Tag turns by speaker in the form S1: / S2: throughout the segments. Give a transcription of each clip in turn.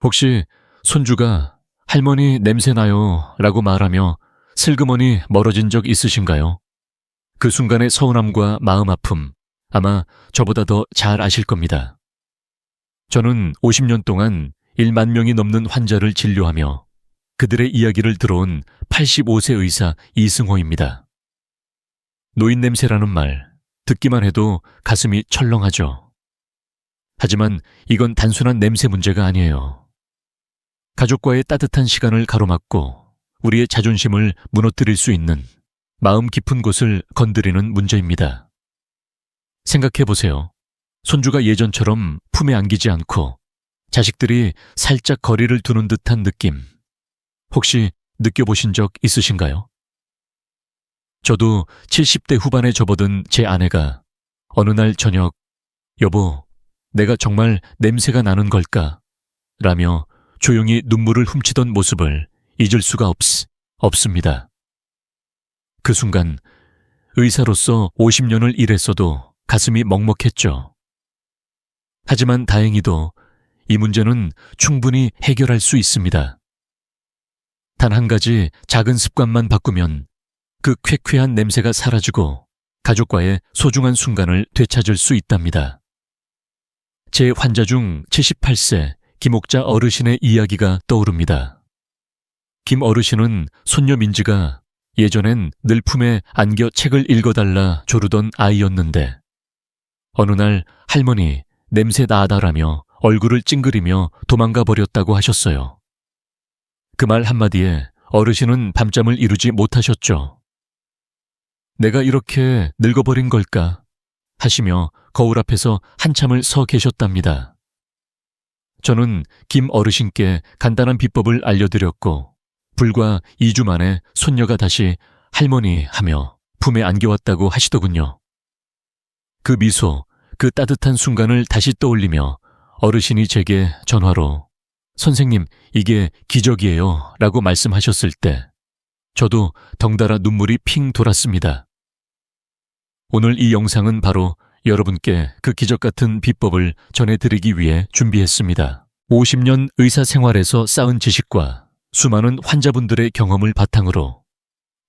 S1: 혹시 손주가 할머니 냄새 나요 라고 말하며 슬그머니 멀어진 적 있으신가요? 그 순간의 서운함과 마음 아픔, 아마 저보다 더 잘 아실 겁니다. 저는 50년 동안 1만 명이 넘는 환자를 진료하며 그들의 이야기를 들어온 85세 의사 이승호입니다. 노인 냄새라는 말, 듣기만 해도 가슴이 철렁하죠. 하지만 이건 단순한 냄새 문제가 아니에요. 가족과의 따뜻한 시간을 가로막고 우리의 자존심을 무너뜨릴 수 있는 마음 깊은 곳을 건드리는 문제입니다. 생각해 보세요. 손주가 예전처럼 품에 안기지 않고 자식들이 살짝 거리를 두는 듯한 느낌. 혹시 느껴보신 적 있으신가요? 저도 70대 후반에 접어든 제 아내가 어느 날 저녁, 여보, 내가 정말 냄새가 나는 걸까? 라며 조용히 눈물을 훔치던 모습을 잊을 수가 없습니다. 그 순간 의사로서 50년을 일했어도 가슴이 먹먹했죠. 하지만 다행히도 이 문제는 충분히 해결할 수 있습니다. 단 한 가지 작은 습관만 바꾸면 그 쾌쾌한 냄새가 사라지고 가족과의 소중한 순간을 되찾을 수 있답니다. 제 환자 중 78세 김옥자 어르신의 이야기가 떠오릅니다. 김 어르신은 손녀 민지가 예전엔 늘 품에 안겨 책을 읽어달라 조르던 아이였는데 어느 날 할머니 냄새 나다라며 얼굴을 찡그리며 도망가 버렸다고 하셨어요. 그 말 한마디에 어르신은 밤잠을 이루지 못하셨죠. 내가 이렇게 늙어버린 걸까 하시며 거울 앞에서 한참을 서 계셨답니다. 저는 김 어르신께 간단한 비법을 알려드렸고 불과 2주 만에 손녀가 다시 할머니 하며 품에 안겨왔다고 하시더군요. 그 미소, 그 따뜻한 순간을 다시 떠올리며 어르신이 제게 전화로 선생님, 이게 기적이에요 라고 말씀하셨을 때 저도 덩달아 눈물이 핑 돌았습니다. 오늘 이 영상은 바로 여러분께 그 기적 같은 비법을 전해드리기 위해 준비했습니다. 50년 의사 생활에서 쌓은 지식과 수많은 환자분들의 경험을 바탕으로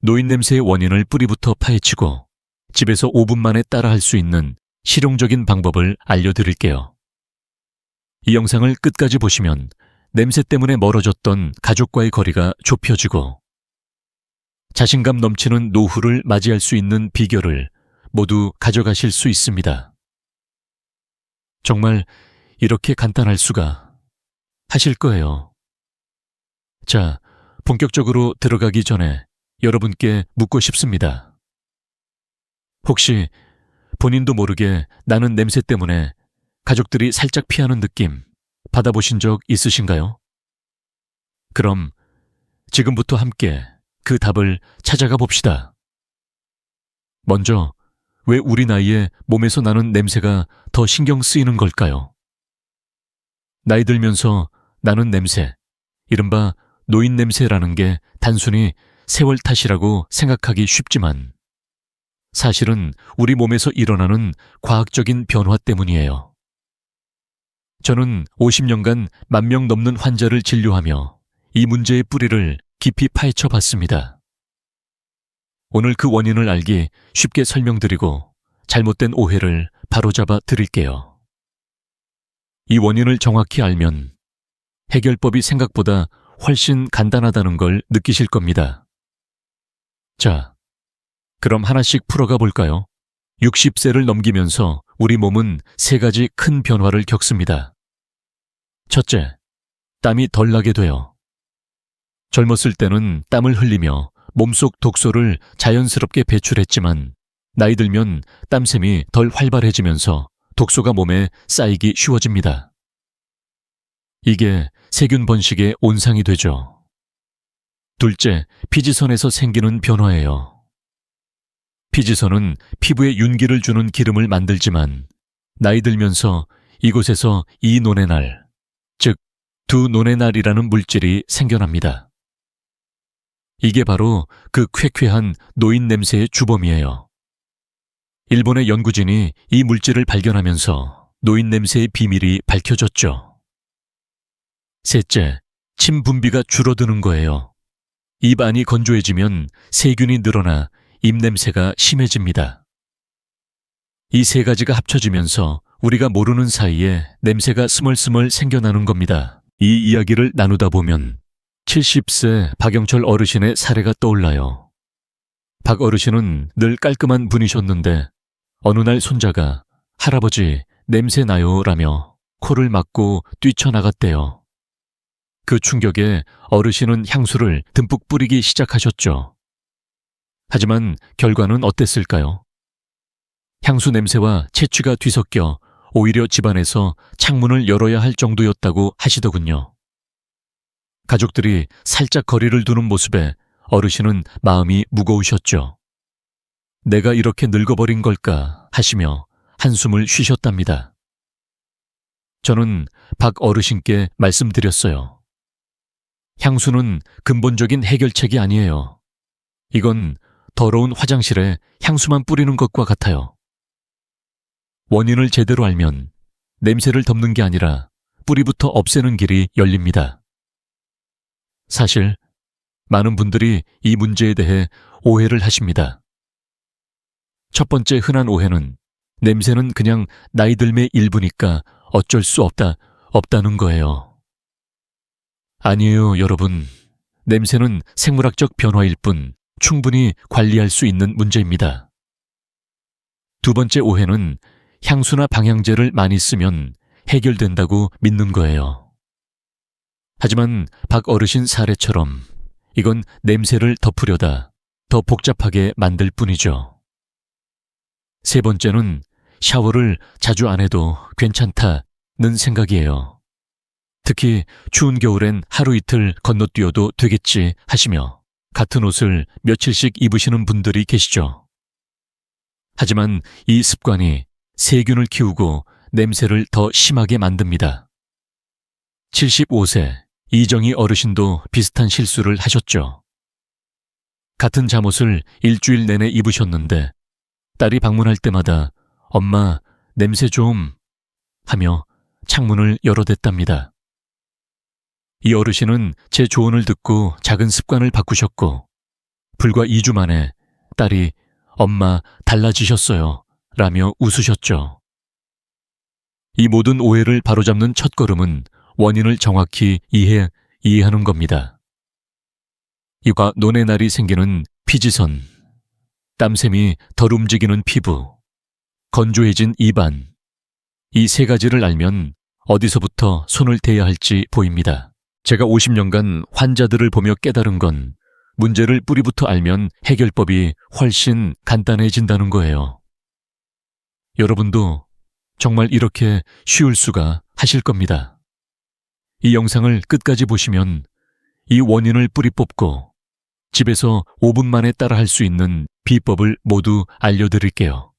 S1: 노인 냄새의 원인을 뿌리부터 파헤치고 집에서 5분 만에 따라할 수 있는 실용적인 방법을 알려드릴게요. 이 영상을 끝까지 보시면 냄새 때문에 멀어졌던 가족과의 거리가 좁혀지고 자신감 넘치는 노후를 맞이할 수 있는 비결을 모두 가져가실 수 있습니다. 정말 이렇게 간단할 수가 하실 거예요. 자, 본격적으로 들어가기 전에 여러분께 묻고 싶습니다. 혹시 본인도 모르게 나는 냄새 때문에 가족들이 살짝 피하는 느낌 받아보신 적 있으신가요? 그럼 지금부터 함께 그 답을 찾아가 봅시다. 먼저 왜 우리 나이에 몸에서 나는 냄새가 더 신경 쓰이는 걸까요? 나이 들면서 나는 냄새, 이른바 노인 냄새라는 게 단순히 세월 탓이라고 생각하기 쉽지만 사실은 우리 몸에서 일어나는 과학적인 변화 때문이에요. 저는 50년간 10,000명 넘는 환자를 진료하며 이 문제의 뿌리를 깊이 파헤쳐 봤습니다. 오늘 그 원인을 알기 쉽게 설명드리고 잘못된 오해를 바로잡아 드릴게요. 이 원인을 정확히 알면 해결법이 생각보다 훨씬 간단하다는 걸 느끼실 겁니다. 자, 그럼 하나씩 풀어가 볼까요? 60세를 넘기면서 우리 몸은 3가지 큰 변화를 겪습니다. 첫째, 땀이 덜 나게 돼요. 젊었을 때는 땀을 흘리며 몸속 독소를 자연스럽게 배출했지만 나이 들면 땀샘이 덜 활발해지면서 독소가 몸에 쌓이기 쉬워집니다. 이게 세균 번식의 온상이 되죠. 둘째, 피지선에서 생기는 변화예요. 피지선은 피부에 윤기를 주는 기름을 만들지만 나이 들면서 이곳에서 이노네날, 즉 두노네날이라는 물질이 생겨납니다. 이게 바로 그 쾌쾌한 노인 냄새의 주범이에요. 일본의 연구진이 이 물질을 발견하면서 노인 냄새의 비밀이 밝혀졌죠. 셋째, 침 분비가 줄어드는 거예요. 입 안이 건조해지면 세균이 늘어나 입냄새가 심해집니다. 이 세 가지가 합쳐지면서 우리가 모르는 사이에 냄새가 스멀스멀 생겨나는 겁니다. 이 이야기를 나누다 보면 70세 박영철 어르신의 사례가 떠올라요. 박 어르신은 늘 깔끔한 분이셨는데 어느 날 손자가 할아버지 냄새 나요 라며 코를 막고 뛰쳐나갔대요. 그 충격에 어르신은 향수를 듬뿍 뿌리기 시작하셨죠. 하지만 결과는 어땠을까요? 향수 냄새와 채취가 뒤섞여 오히려 집안에서 창문을 열어야 할 정도였다고 하시더군요. 가족들이 살짝 거리를 두는 모습에 어르신은 마음이 무거우셨죠. 내가 이렇게 늙어버린 걸까 하시며 한숨을 쉬셨답니다. 저는 박 어르신께 말씀드렸어요. 향수는 근본적인 해결책이 아니에요. 이건 더러운 화장실에 향수만 뿌리는 것과 같아요. 원인을 제대로 알면 냄새를 덮는 게 아니라 뿌리부터 없애는 길이 열립니다. 사실 많은 분들이 이 문제에 대해 오해를 하십니다. 첫 번째 흔한 오해는 냄새는 그냥 나이 들매 일부니까 어쩔 수 없다는 거예요. 아니에요, 여러분. 냄새는 생물학적 변화일 뿐 충분히 관리할 수 있는 문제입니다. 두 번째 오해는 향수나 방향제를 많이 쓰면 해결된다고 믿는 거예요. 하지만 박 어르신 사례처럼 이건 냄새를 덮으려다 더 복잡하게 만들 뿐이죠. 세 번째는 샤워를 자주 안 해도 괜찮다는 생각이에요. 특히 추운 겨울엔 하루 이틀 건너뛰어도 되겠지 하시며 같은 옷을 며칠씩 입으시는 분들이 계시죠. 하지만 이 습관이 세균을 키우고 냄새를 더 심하게 만듭니다. 75세 이정희 어르신도 비슷한 실수를 하셨죠. 같은 잠옷을 일주일 내내 입으셨는데 딸이 방문할 때마다 엄마 냄새 좀 하며 창문을 열어댔답니다. 이 어르신은 제 조언을 듣고 작은 습관을 바꾸셨고 불과 2주 만에 딸이 엄마 달라지셨어요 라며 웃으셨죠. 이 모든 오해를 바로잡는 첫걸음은 원인을 정확히 이해하는 겁니다. 이와 논의 날이 생기는 피지선, 땀샘이 덜 움직이는 피부, 건조해진 입안, 이 세 가지를 알면 어디서부터 손을 대야 할지 보입니다. 제가 50년간 환자들을 보며 깨달은 건 문제를 뿌리부터 알면 해결법이 훨씬 간단해진다는 거예요. 여러분도 정말 이렇게 쉬울 수가 하실 겁니다. 이 영상을 끝까지 보시면 이 원인을 뿌리 뽑고 집에서 5분 만에 따라 할 수 있는 비법을 모두 알려드릴게요.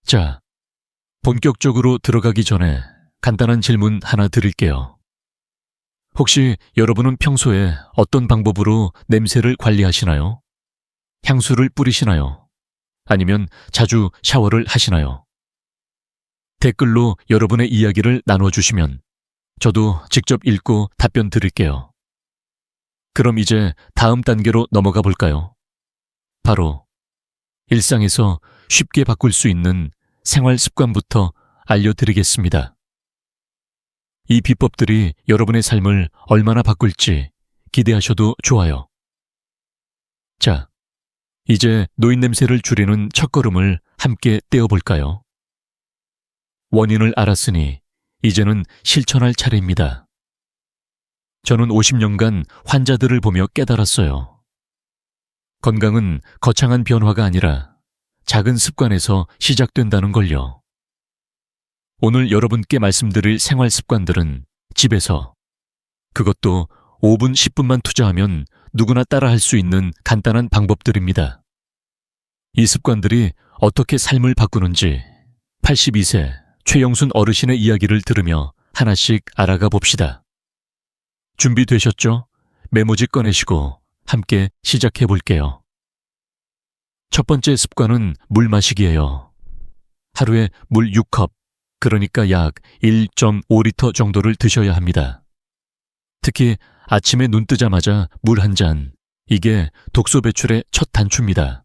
S1: 자, 본격적으로 들어가기 전에 간단한 질문 하나 드릴게요. 혹시 여러분은 평소에 어떤 방법으로 냄새를 관리하시나요? 향수를 뿌리시나요? 아니면 자주 샤워를 하시나요? 댓글로 여러분의 이야기를 나눠주시면 저도 직접 읽고 답변 드릴게요. 그럼 이제 다음 단계로 넘어가 볼까요? 바로 일상에서 쉽게 바꿀 수 있는 생활 습관부터 알려드리겠습니다. 이 비법들이 여러분의 삶을 얼마나 바꿀지 기대하셔도 좋아요. 자, 이제 노인냄새를 줄이는 첫걸음을 함께 떼어볼까요? 원인을 알았으니 이제는 실천할 차례입니다. 저는 50년간 환자들을 보며 깨달았어요. 건강은 거창한 변화가 아니라 작은 습관에서 시작된다는 걸요. 오늘 여러분께 말씀드릴 생활 습관들은 집에서, 그것도 5분, 10분만 투자하면 누구나 따라할 수 있는 간단한 방법들입니다. 이 습관들이 어떻게 삶을 바꾸는지 82세 최영순 어르신의 이야기를 들으며 하나씩 알아가 봅시다. 준비되셨죠? 메모지 꺼내시고 함께 시작해 볼게요. 첫 번째 습관은 물 마시기예요. 하루에 물 6컵, 그러니까 약 1.5리터 정도를 드셔야 합니다. 특히 아침에 눈 뜨자마자 물 한 잔, 이게 독소 배출의 첫 단추입니다.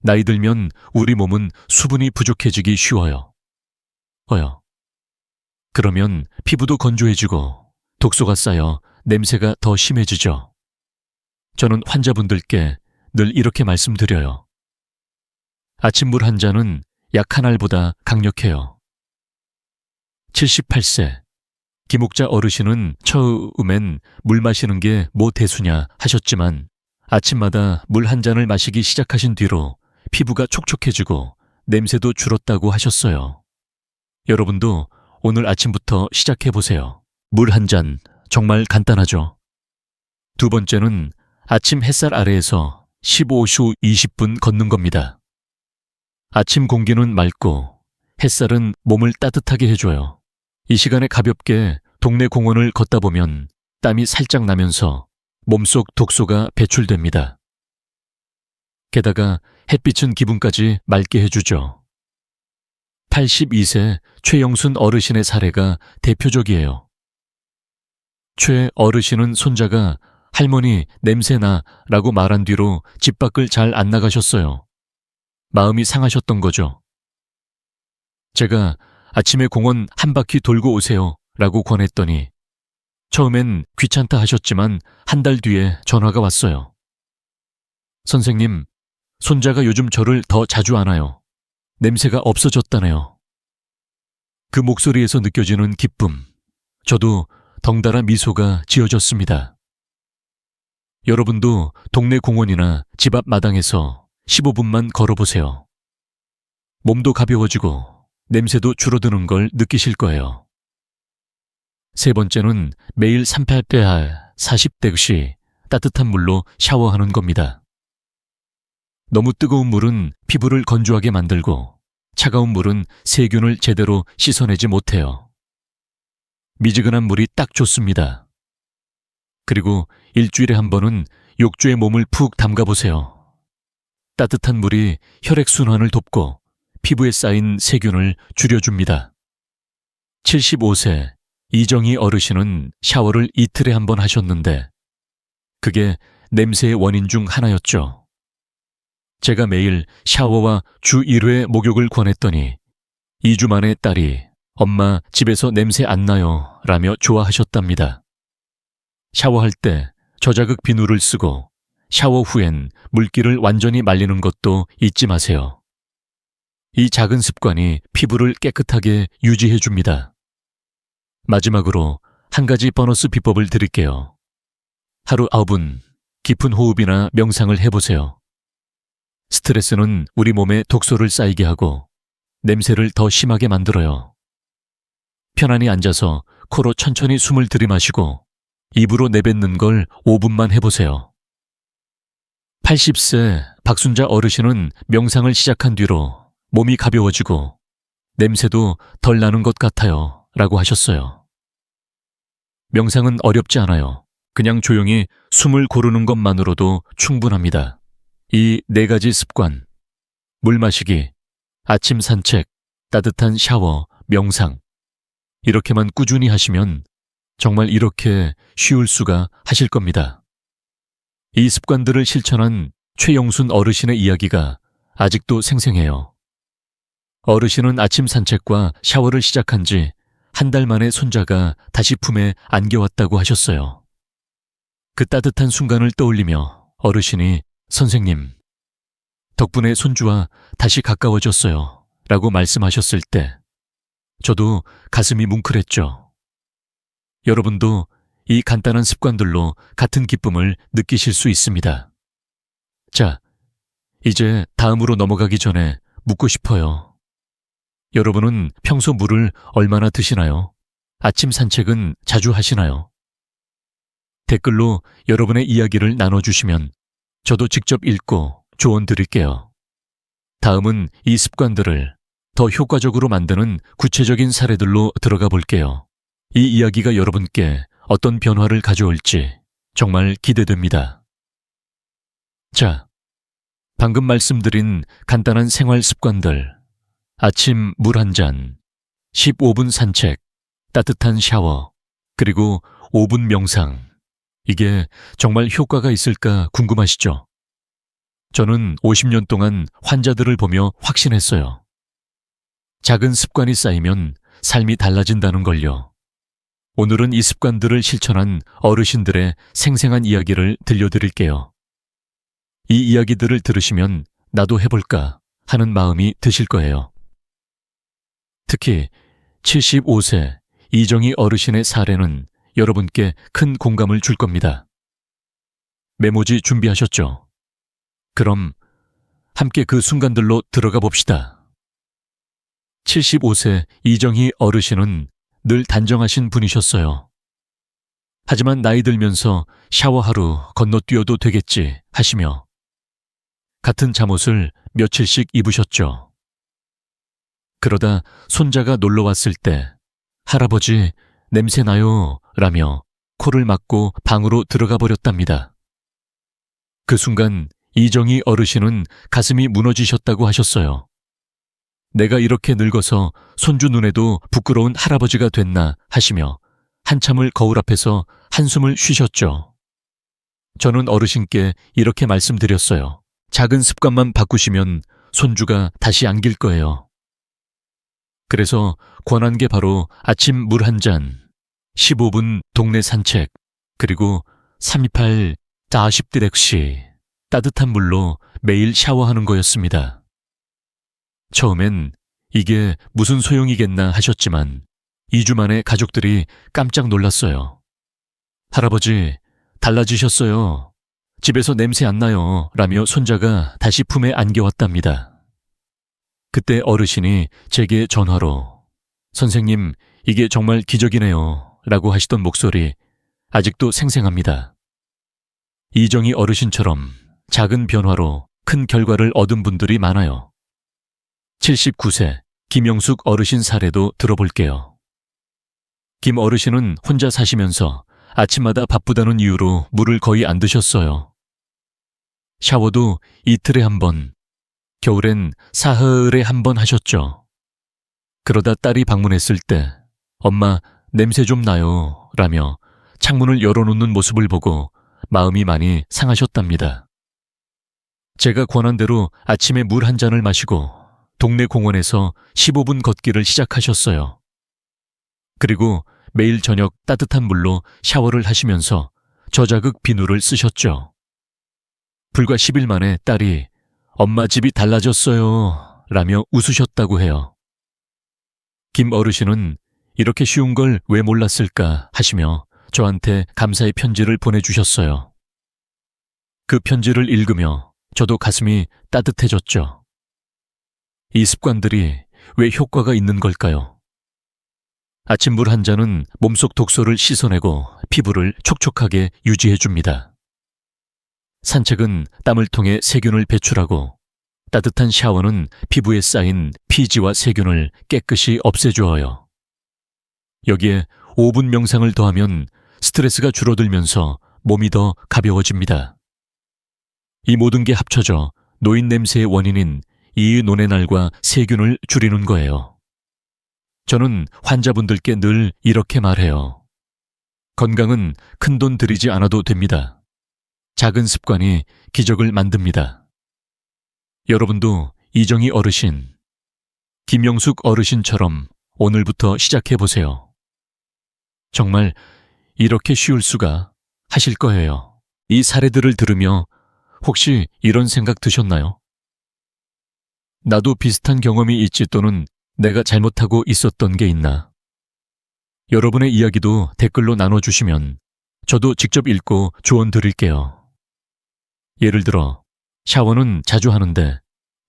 S1: 나이 들면 우리 몸은 수분이 부족해지기 쉬워요. 그러면 피부도 건조해지고 독소가 쌓여 냄새가 더 심해지죠. 저는 환자분들께 늘 이렇게 말씀드려요. 아침 물 한 잔은 약 한 알보다 강력해요. 78세 김옥자 어르신은 처음엔 물 마시는 게 뭐 대수냐 하셨지만 아침마다 물 한 잔을 마시기 시작하신 뒤로 피부가 촉촉해지고 냄새도 줄었다고 하셨어요. 여러분도 오늘 아침부터 시작해보세요. 물 한 잔 정말 간단하죠. 두 번째는 아침 햇살 아래에서 15초 20분 걷는 겁니다. 아침 공기는 맑고 햇살은 몸을 따뜻하게 해줘요. 이 시간에 가볍게 동네 공원을 걷다 보면 땀이 살짝 나면서 몸속 독소가 배출됩니다. 게다가 햇빛은 기분까지 맑게 해주죠. 82세 최영순 어르신의 사례가 대표적이에요. 최 어르신은 손자가 할머니 냄새나 라고 말한 뒤로 집 밖을 잘 안 나가셨어요. 마음이 상하셨던 거죠. 제가 아침에 공원 한 바퀴 돌고 오세요 라고 권했더니 처음엔 귀찮다 하셨지만 한 달 뒤에 전화가 왔어요. 선생님, 손자가 요즘 저를 더 자주 안아요. 냄새가 없어졌다네요. 그 목소리에서 느껴지는 기쁨, 저도 덩달아 미소가 지어졌습니다. 여러분도 동네 공원이나 집 앞 마당에서 15분만 걸어보세요. 몸도 가벼워지고 냄새도 줄어드는 걸 느끼실 거예요. 세 번째는 매일 38대 40대 따뜻한 물로 샤워하는 겁니다. 너무 뜨거운 물은 피부를 건조하게 만들고 차가운 물은 세균을 제대로 씻어내지 못해요. 미지근한 물이 딱 좋습니다. 그리고 일주일에 한 번은 욕조에 몸을 푹 담가보세요. 따뜻한 물이 혈액순환을 돕고 피부에 쌓인 세균을 줄여줍니다. 75세 이정희 어르신은 샤워를 이틀에 한 번 하셨는데 그게 냄새의 원인 중 하나였죠. 제가 매일 샤워와 주 1회 목욕을 권했더니 2주 만에 딸이 엄마 집에서 냄새 안 나요 라며 좋아하셨답니다. 샤워할 때 저자극 비누를 쓰고 샤워 후엔 물기를 완전히 말리는 것도 잊지 마세요. 이 작은 습관이 피부를 깨끗하게 유지해 줍니다. 마지막으로 한 가지 보너스 비법을 드릴게요. 하루 9분 깊은 호흡이나 명상을 해보세요. 스트레스는 우리 몸에 독소를 쌓이게 하고 냄새를 더 심하게 만들어요. 편안히 앉아서 코로 천천히 숨을 들이마시고 입으로 내뱉는 걸 5분만 해보세요. 80세 박순자 어르신은 명상을 시작한 뒤로 몸이 가벼워지고 냄새도 덜 나는 것 같아요 라고 하셨어요. 명상은 어렵지 않아요. 그냥 조용히 숨을 고르는 것만으로도 충분합니다. 이 4가지 습관, 물 마시기, 아침 산책, 따뜻한 샤워, 명상 이렇게만 꾸준히 하시면 정말 이렇게 쉬울 수가 하실 겁니다. 이 습관들을 실천한 최영순 어르신의 이야기가 아직도 생생해요. 어르신은 아침 산책과 샤워를 시작한 지 한 달 만에 손자가 다시 품에 안겨왔다고 하셨어요. 그 따뜻한 순간을 떠올리며 어르신이 선생님, 덕분에 손주와 다시 가까워졌어요 라고 말씀하셨을 때 저도 가슴이 뭉클했죠. 여러분도 이 간단한 습관들로 같은 기쁨을 느끼실 수 있습니다. 자, 이제 다음으로 넘어가기 전에 묻고 싶어요. 여러분은 평소 물을 얼마나 드시나요? 아침 산책은 자주 하시나요? 댓글로 여러분의 이야기를 나눠주시면 저도 직접 읽고 조언 드릴게요. 다음은 이 습관들을 더 효과적으로 만드는 구체적인 사례들로 들어가 볼게요. 이 이야기가 여러분께 어떤 변화를 가져올지 정말 기대됩니다. 자, 방금 말씀드린 간단한 생활 습관들, 아침 물 한 잔, 15분 산책, 따뜻한 샤워, 그리고 5분 명상, 이게 정말 효과가 있을까 궁금하시죠? 저는 50년 동안 환자들을 보며 확신했어요. 작은 습관이 쌓이면 삶이 달라진다는 걸요. 오늘은 이 습관들을 실천한 어르신들의 생생한 이야기를 들려드릴게요. 이 이야기들을 들으시면 나도 해볼까 하는 마음이 드실 거예요. 특히 75세 이정희 어르신의 사례는 여러분께 큰 공감을 줄 겁니다. 메모지 준비하셨죠? 그럼 함께 그 순간들로 들어가 봅시다. 75세 이정희 어르신은 늘 단정하신 분이셨어요. 하지만 나이 들면서 샤워하루 건너뛰어도 되겠지 하시며 같은 잠옷을 며칠씩 입으셨죠. 그러다 손자가 놀러 왔을 때 할아버지 냄새 나요 라며 코를 막고 방으로 들어가 버렸답니다. 그 순간 이정희 어르신은 가슴이 무너지셨다고 하셨어요. 내가 이렇게 늙어서 손주 눈에도 부끄러운 할아버지가 됐나 하시며 한참을 거울 앞에서 한숨을 쉬셨죠. 저는 어르신께 이렇게 말씀드렸어요. 작은 습관만 바꾸시면 손주가 다시 안길 거예요. 그래서 권한 게 바로 아침 물 한 잔, 15분 동네 산책, 그리고 328 다십디렉시 따뜻한 물로 매일 샤워하는 거였습니다. 처음엔 이게 무슨 소용이겠나 하셨지만 2주 만에 가족들이 깜짝 놀랐어요. 할아버지, 달라지셨어요. 집에서 냄새 안 나요. 라며 손자가 다시 품에 안겨왔답니다. 그때 어르신이 제게 전화로 선생님, 이게 정말 기적이네요. 라고 하시던 목소리 아직도 생생합니다. 이정희 어르신처럼 작은 변화로 큰 결과를 얻은 분들이 많아요. 79세 김영숙 어르신 사례도 들어볼게요. 김 어르신은 혼자 사시면서 아침마다 바쁘다는 이유로 물을 거의 안 드셨어요. 샤워도 이틀에 한 번, 겨울엔 사흘에 한 번 하셨죠. 그러다 딸이 방문했을 때 엄마 냄새 좀 나요 라며 창문을 열어놓는 모습을 보고 마음이 많이 상하셨답니다. 제가 권한 대로 아침에 물 한 잔을 마시고 동네 공원에서 15분 걷기를 시작하셨어요. 그리고 매일 저녁 따뜻한 물로 샤워를 하시면서 저자극 비누를 쓰셨죠. 불과 10일 만에 딸이 엄마 집이 달라졌어요 라며 웃으셨다고 해요. 김 어르신은 이렇게 쉬운 걸 왜 몰랐을까 하시며 저한테 감사의 편지를 보내주셨어요. 그 편지를 읽으며 저도 가슴이 따뜻해졌죠. 이 습관들이 왜 효과가 있는 걸까요? 아침 물 한 잔은 몸속 독소를 씻어내고 피부를 촉촉하게 유지해줍니다. 산책은 땀을 통해 세균을 배출하고 따뜻한 샤워는 피부에 쌓인 피지와 세균을 깨끗이 없애주어요. 여기에 5분 명상을 더하면 스트레스가 줄어들면서 몸이 더 가벼워집니다. 이 모든 게 합쳐져 노인 냄새의 원인인 이의노네날과 세균을 줄이는 거예요. 저는 환자분들께 늘 이렇게 말해요. 건강은 큰돈 들이지 않아도 됩니다. 작은 습관이 기적을 만듭니다. 여러분도 이정희 어르신, 김영숙 어르신처럼 오늘부터 시작해보세요. 정말 이렇게 쉬울 수가 하실 거예요. 이 사례들을 들으며 혹시 이런 생각 드셨나요? 나도 비슷한 경험이 있지 또는 내가 잘못하고 있었던 게 있나? 여러분의 이야기도 댓글로 나눠주시면 저도 직접 읽고 조언 드릴게요. 예를 들어 샤워는 자주 하는데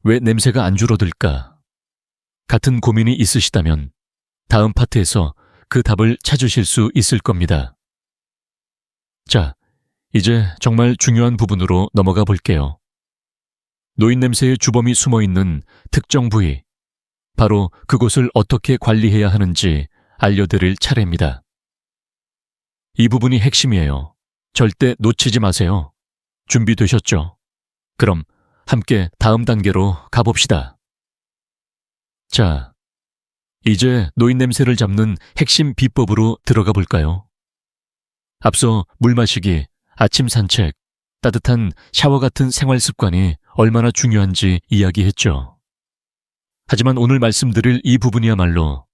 S1: 왜 냄새가 안 줄어들까? 같은 고민이 있으시다면 다음 파트에서 그 답을 찾으실 수 있을 겁니다. 자, 이제 정말 중요한 부분으로 넘어가 볼게요. 노인 냄새의 주범이 숨어있는 특정 부위, 바로 그곳을 어떻게 관리해야 하는지 알려드릴 차례입니다. 이 부분이 핵심이에요. 절대 놓치지 마세요. 준비되셨죠? 그럼 함께 다음 단계로 가봅시다. 자, 이제 노인 냄새를 잡는 핵심 비법으로 들어가 볼까요? 앞서 물 마시기 아침 산책, 따뜻한 샤워 같은 생활 습관이 얼마나 중요한지 이야기했죠. 하지만 오늘 말씀드릴 이 부분이야말로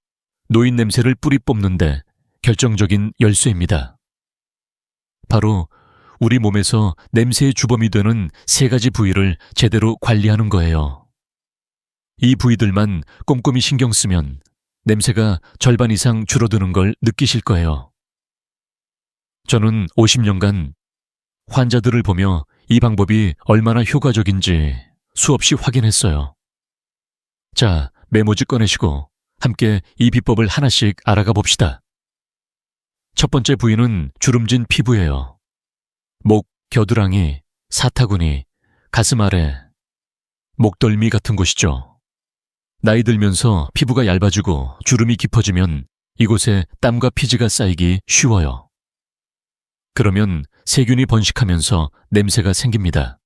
S1: 노인 냄새를 뿌리 뽑는데 결정적인 열쇠입니다. 바로 우리 몸에서 냄새의 주범이 되는 3가지 부위를 제대로 관리하는 거예요. 이 부위들만 꼼꼼히 신경 쓰면 냄새가 절반 이상 줄어드는 걸 느끼실 거예요. 저는 50년간 환자들을 보며 이 방법이 얼마나 효과적인지 수없이 확인했어요. 자, 메모지 꺼내시고 함께 이 비법을 하나씩 알아가 봅시다. 첫 번째 부위는 주름진 피부예요. 목, 겨드랑이, 사타구니, 가슴 아래, 목덜미 같은 곳이죠. 나이 들면서 피부가 얇아지고 주름이 깊어지면 이곳에 땀과 피지가 쌓이기 쉬워요. 그러면 세균이 번식하면서 냄새가 생깁니다.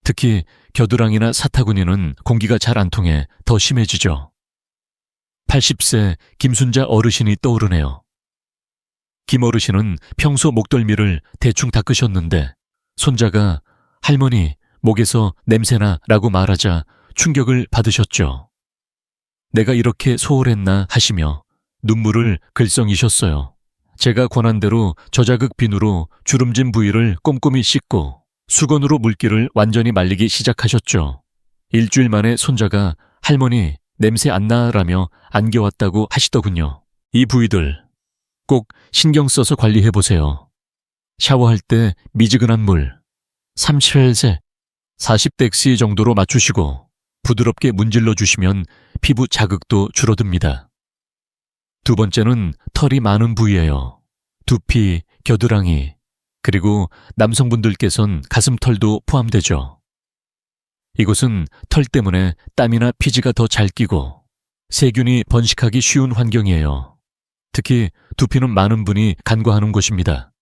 S1: 특히 겨드랑이나 사타구니는 공기가 잘 안 통해 더 심해지죠. 80세 김순자 어르신이 떠오르네요. 김 어르신은 평소 목덜미를 대충 닦으셨는데 손자가 할머니, 목에서 냄새나 라고 말하자 충격을 받으셨죠. 내가 이렇게 소홀했나 하시며 눈물을 글썽이셨어요. 제가 권한 대로 저자극 비누로 주름진 부위를 꼼꼼히 씻고 수건으로 물기를 완전히 말리기 시작하셨죠. 일주일 만에 손자가 할머니, 냄새 안 나라며 안겨왔다고 하시더군요. 이 부위들 꼭 신경 써서 관리해보세요. 샤워할 때 미지근한 물 37세, 40덱시 정도로 맞추시고 부드럽게 문질러 주시면 피부 자극도 줄어듭니다. 두 번째는 털이 많은 부위예요. 두피, 겨드랑이, 그리고 남성분들께선 가슴털도 포함되죠. 이곳은 털 때문에 땀이나 피지가 더 잘 끼고 세균이 번식하기 쉬운 환경이에요. 특히 두피는 많은 분이 간과하는 곳입니다.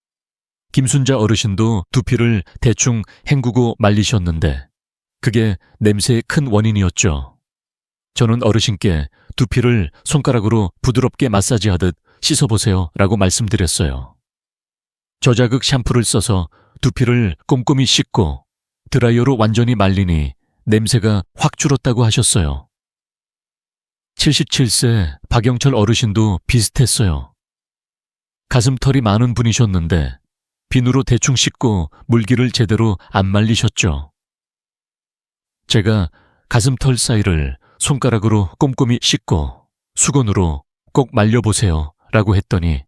S1: 김순자 어르신도 두피를 대충 헹구고 말리셨는데 그게 냄새의 큰 원인이었죠. 저는 어르신께 두피를 손가락으로 부드럽게 마사지하듯 씻어보세요 라고 말씀드렸어요. 저자극 샴푸를 써서 두피를 꼼꼼히 씻고 드라이어로 완전히 말리니 냄새가 확 줄었다고 하셨어요. 77세 박영철 어르신도 비슷했어요. 가슴털이 많은 분이셨는데 비누로 대충 씻고 물기를 제대로 안 말리셨죠. 제가 가슴털 사이를 손가락으로 꼼꼼히 씻고 수건으로 꼭 말려보세요 라고 했더니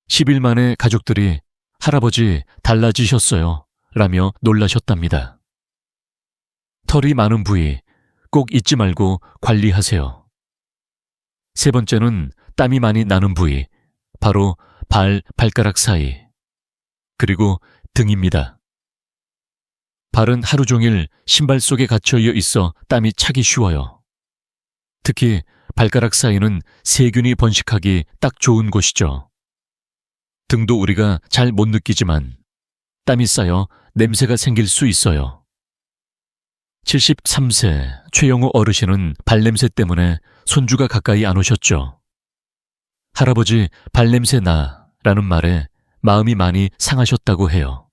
S1: 10일 만에 가족들이 할아버지 달라지셨어요 라며 놀라셨답니다. 털이 많은 부위 꼭 잊지 말고 관리하세요. 세 번째는 땀이 많이 나는 부위, 바로 발가락 사이, 그리고 등입니다. 발은 하루 종일 신발 속에 갇혀 있어 땀이 차기 쉬워요. 특히 발가락 사이는 세균이 번식하기 딱 좋은 곳이죠. 등도 우리가 잘 못 느끼지만 땀이 쌓여 냄새가 생길 수 있어요. 73세 최영호 어르신은 발냄새 때문에 손주가 가까이 안 오셨죠. 할아버지 발냄새 나 라는 말에 마음이 많이 상하셨다고 해요.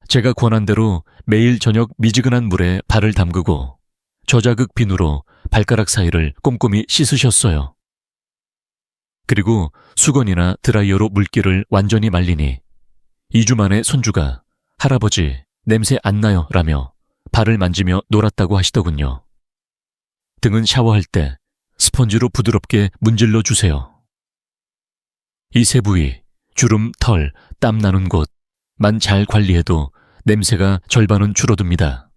S1: 제가 권한 대로 매일 저녁 미지근한 물에 발을 담그고 저자극 비누로 발가락 사이를 꼼꼼히 씻으셨어요. 그리고 수건이나 드라이어로 물기를 완전히 말리니 2주 만에 손주가 할아버지 냄새 안 나요 라며 발을 만지며 놀았다고 하시더군요. 등은 샤워할 때 스펀지로 부드럽게 문질러 주세요. 이 세 부위, 주름, 털, 땀 나는 곳만 잘 관리해도 냄새가 절반은 줄어듭니다.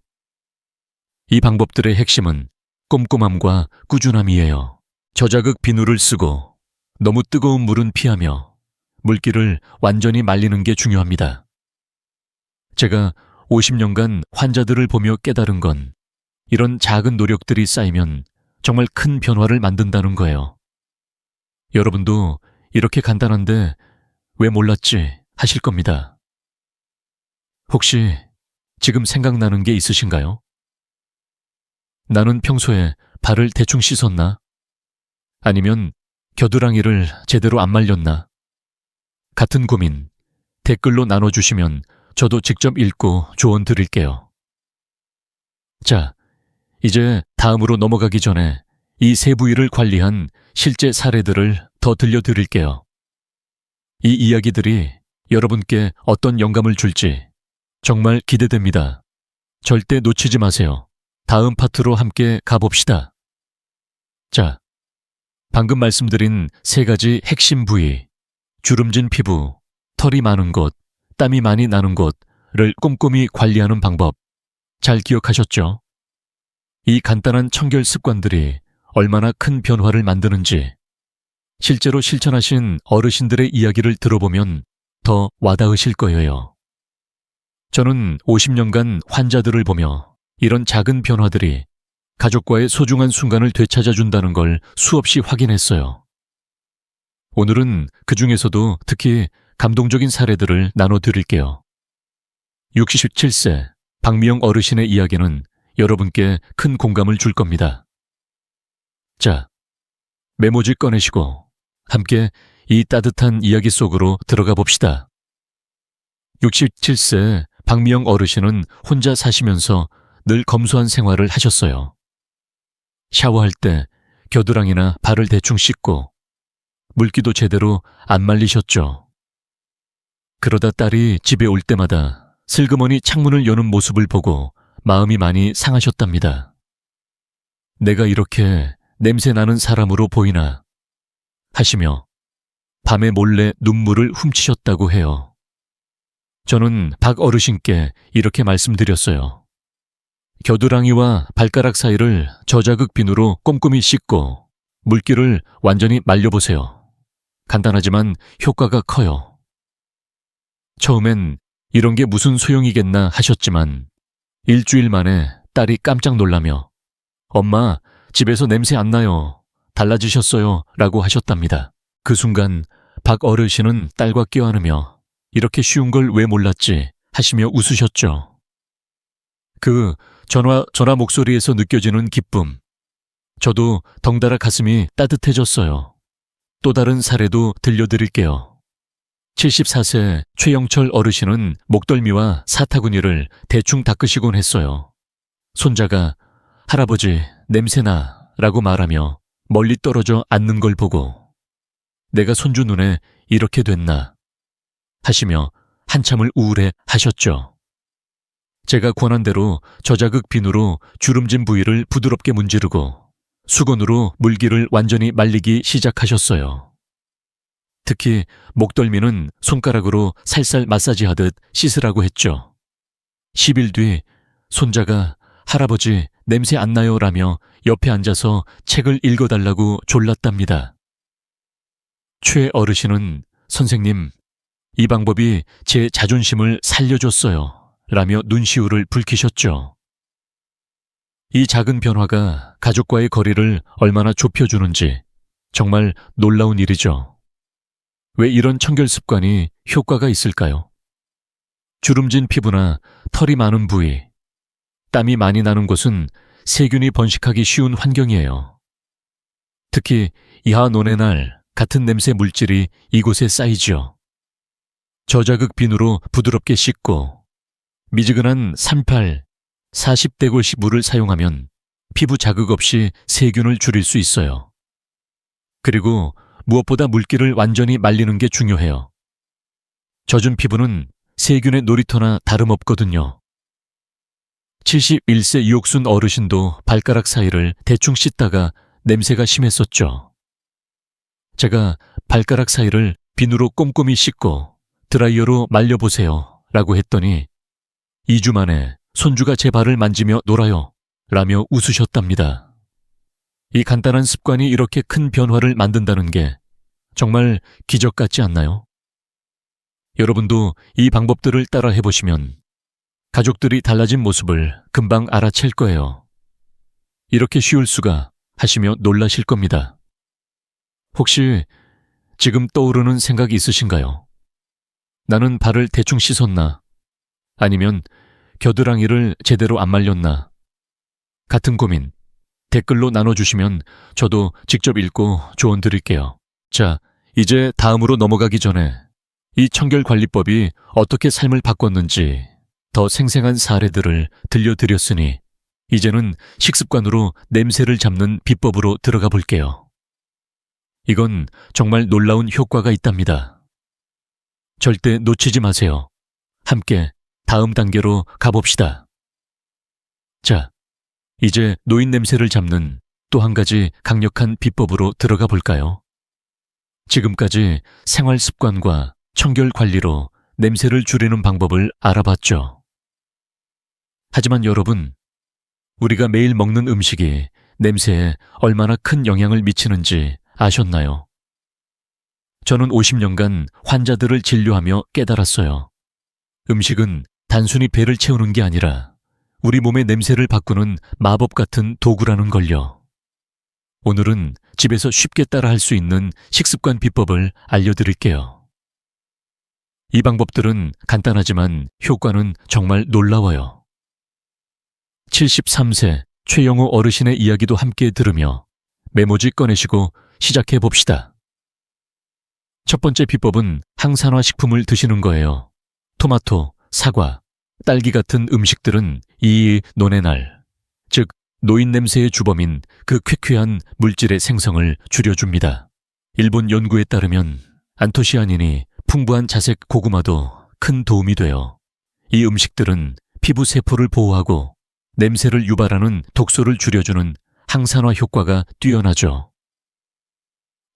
S1: 이 방법들의 핵심은 꼼꼼함과 꾸준함이에요. 저자극 비누를 쓰고 너무 뜨거운 물은 피하며 물기를 완전히 말리는 게 중요합니다. 제가 50년간 환자들을 보며 깨달은 건 이런 작은 노력들이 쌓이면 정말 큰 변화를 만든다는 거예요. 여러분도 이렇게 간단한데 왜 몰랐지 하실 겁니다. 혹시 지금 생각나는 게 있으신가요? 나는 평소에 발을 대충 씻었나? 아니면 겨드랑이를 제대로 안 말렸나? 같은 고민 댓글로 나눠주시면 저도 직접 읽고 조언 드릴게요. 자, 이제 다음으로 넘어가기 전에 이 세 부위를 관리한 실제 사례들을 더 들려드릴게요. 이 이야기들이 여러분께 어떤 영감을 줄지 정말 기대됩니다. 절대 놓치지 마세요. 다음 파트로 함께 가봅시다. 자, 방금 말씀드린 세 가지 핵심 부위, 주름진 피부, 털이 많은 곳, 땀이 많이 나는 곳을 꼼꼼히 관리하는 방법, 잘 기억하셨죠? 이 간단한 청결 습관들이 얼마나 큰 변화를 만드는지 실제로 실천하신 어르신들의 이야기를 들어보면 더 와닿으실 거예요. 저는 50년간 환자들을 보며 이런 작은 변화들이 가족과의 소중한 순간을 되찾아준다는 걸 수없이 확인했어요. 오늘은 그 중에서도 특히 감동적인 사례들을 나눠드릴게요. 67세 박미영 어르신의 이야기는 여러분께 큰 공감을 줄 겁니다. 자, 메모지 꺼내시고 함께 이 따뜻한 이야기 속으로 들어가 봅시다. 67세 박미영 어르신은 혼자 사시면서 늘 검소한 생활을 하셨어요. 샤워할 때 겨드랑이나 발을 대충 씻고 물기도 제대로 안 말리셨죠. 그러다 딸이 집에 올 때마다 슬그머니 창문을 여는 모습을 보고 마음이 많이 상하셨답니다. 내가 이렇게 냄새 나는 사람으로 보이나 하시며 밤에 몰래 눈물을 훔치셨다고 해요. 저는 박 어르신께 이렇게 말씀드렸어요. 겨드랑이와 발가락 사이를 저자극 비누로 꼼꼼히 씻고 물기를 완전히 말려보세요. 간단하지만 효과가 커요. 처음엔 이런 게 무슨 소용이겠나 하셨지만 일주일 만에 딸이 깜짝 놀라며 엄마, 집에서 냄새 안 나요. 달라지셨어요. 라고 하셨답니다. 그 순간 박 어르신은 딸과 껴안으며 이렇게 쉬운 걸 왜 몰랐지 하시며 웃으셨죠. 그 전화 목소리에서 느껴지는 기쁨. 저도 덩달아 가슴이 따뜻해졌어요. 또 다른 사례도 들려드릴게요. 74세 최영철 어르신은 목덜미와 사타구니를 대충 닦으시곤 했어요. 손자가 할아버지 냄새나 라고 말하며 멀리 떨어져 앉는 걸 보고 내가 손주 눈에 이렇게 됐나 하시며 한참을 우울해 하셨죠. 제가 권한 대로 저자극 비누로 주름진 부위를 부드럽게 문지르고 수건으로 물기를 완전히 말리기 시작하셨어요. 특히 목덜미는 손가락으로 살살 마사지하듯 씻으라고 했죠. 10일 뒤 손자가 할아버지 냄새 안 나요 라며 옆에 앉아서 책을 읽어달라고 졸랐답니다. 최 어르신은 선생님, 이 방법이 제 자존심을 살려줬어요 라며 눈시울을 붉히셨죠. 이 작은 변화가 가족과의 거리를 얼마나 좁혀주는지 정말 놀라운 일이죠. 왜 이런 청결 습관이 효과가 있을까요? 주름진 피부나 털이 많은 부위, 땀이 많이 나는 곳은 세균이 번식하기 쉬운 환경이에요. 특히 이하 논의 같은 냄새 물질이 이곳에 쌓이죠. 저자극 비누로 부드럽게 씻고 미지근한 38, 40대골씨 물을 사용하면 피부 자극 없이 세균을 줄일 수 있어요. 그리고 무엇보다 물기를 완전히 말리는 게 중요해요. 젖은 피부는 세균의 놀이터나 다름없거든요. 71세 이옥순 어르신도 발가락 사이를 대충 씻다가 냄새가 심했었죠. 제가 발가락 사이를 비누로 꼼꼼히 씻고 드라이어로 말려보세요 라고 했더니 2주 만에 손주가 제 발을 만지며 놀아요 라며 웃으셨답니다. 이 간단한 습관이 이렇게 큰 변화를 만든다는 게 정말 기적 같지 않나요? 여러분도 이 방법들을 따라 해보시면 가족들이 달라진 모습을 금방 알아챌 거예요. 이렇게 쉬울 수가 하시며 놀라실 겁니다. 혹시 지금 떠오르는 생각이 있으신가요? 나는 발을 대충 씻었나? 아니면 겨드랑이를 제대로 안 말렸나? 같은 고민 댓글로 나눠주시면 저도 직접 읽고 조언 드릴게요. 자, 이제 다음으로 넘어가기 전에 이 청결관리법이 어떻게 삶을 바꿨는지 더 생생한 사례들을 들려드렸으니 이제는 식습관으로 냄새를 잡는 비법으로 들어가 볼게요. 이건 정말 놀라운 효과가 있답니다. 절대 놓치지 마세요. 함께 다음 단계로 가봅시다. 자, 이제 노인 냄새를 잡는 또 한 가지 강력한 비법으로 들어가 볼까요? 지금까지 생활 습관과 청결 관리로 냄새를 줄이는 방법을 알아봤죠. 하지만 여러분, 우리가 매일 먹는 음식이 냄새에 얼마나 큰 영향을 미치는지 아셨나요? 저는 50년간 환자들을 진료하며 깨달았어요. 음식은 단순히 배를 채우는 게 아니라 우리 몸의 냄새를 바꾸는 마법 같은 도구라는 걸요. 오늘은 집에서 쉽게 따라할 수 있는 식습관 비법을 알려드릴게요. 이 방법들은 간단하지만 효과는 정말 놀라워요. 73세 최영호 어르신의 이야기도 함께 들으며 메모지 꺼내시고 시작해 봅시다. 첫 번째 비법은 항산화 식품을 드시는 거예요. 토마토, 사과, 딸기 같은 음식들은 이 노네날, 즉 노인 냄새의 주범인 그 쾌쾌한 물질의 생성을 줄여줍니다. 일본 연구에 따르면 안토시아닌이 풍부한 자색 고구마도 큰 도움이 돼요. 이 음식들은 피부 세포를 보호하고 냄새를 유발하는 독소를 줄여주는 항산화 효과가 뛰어나죠.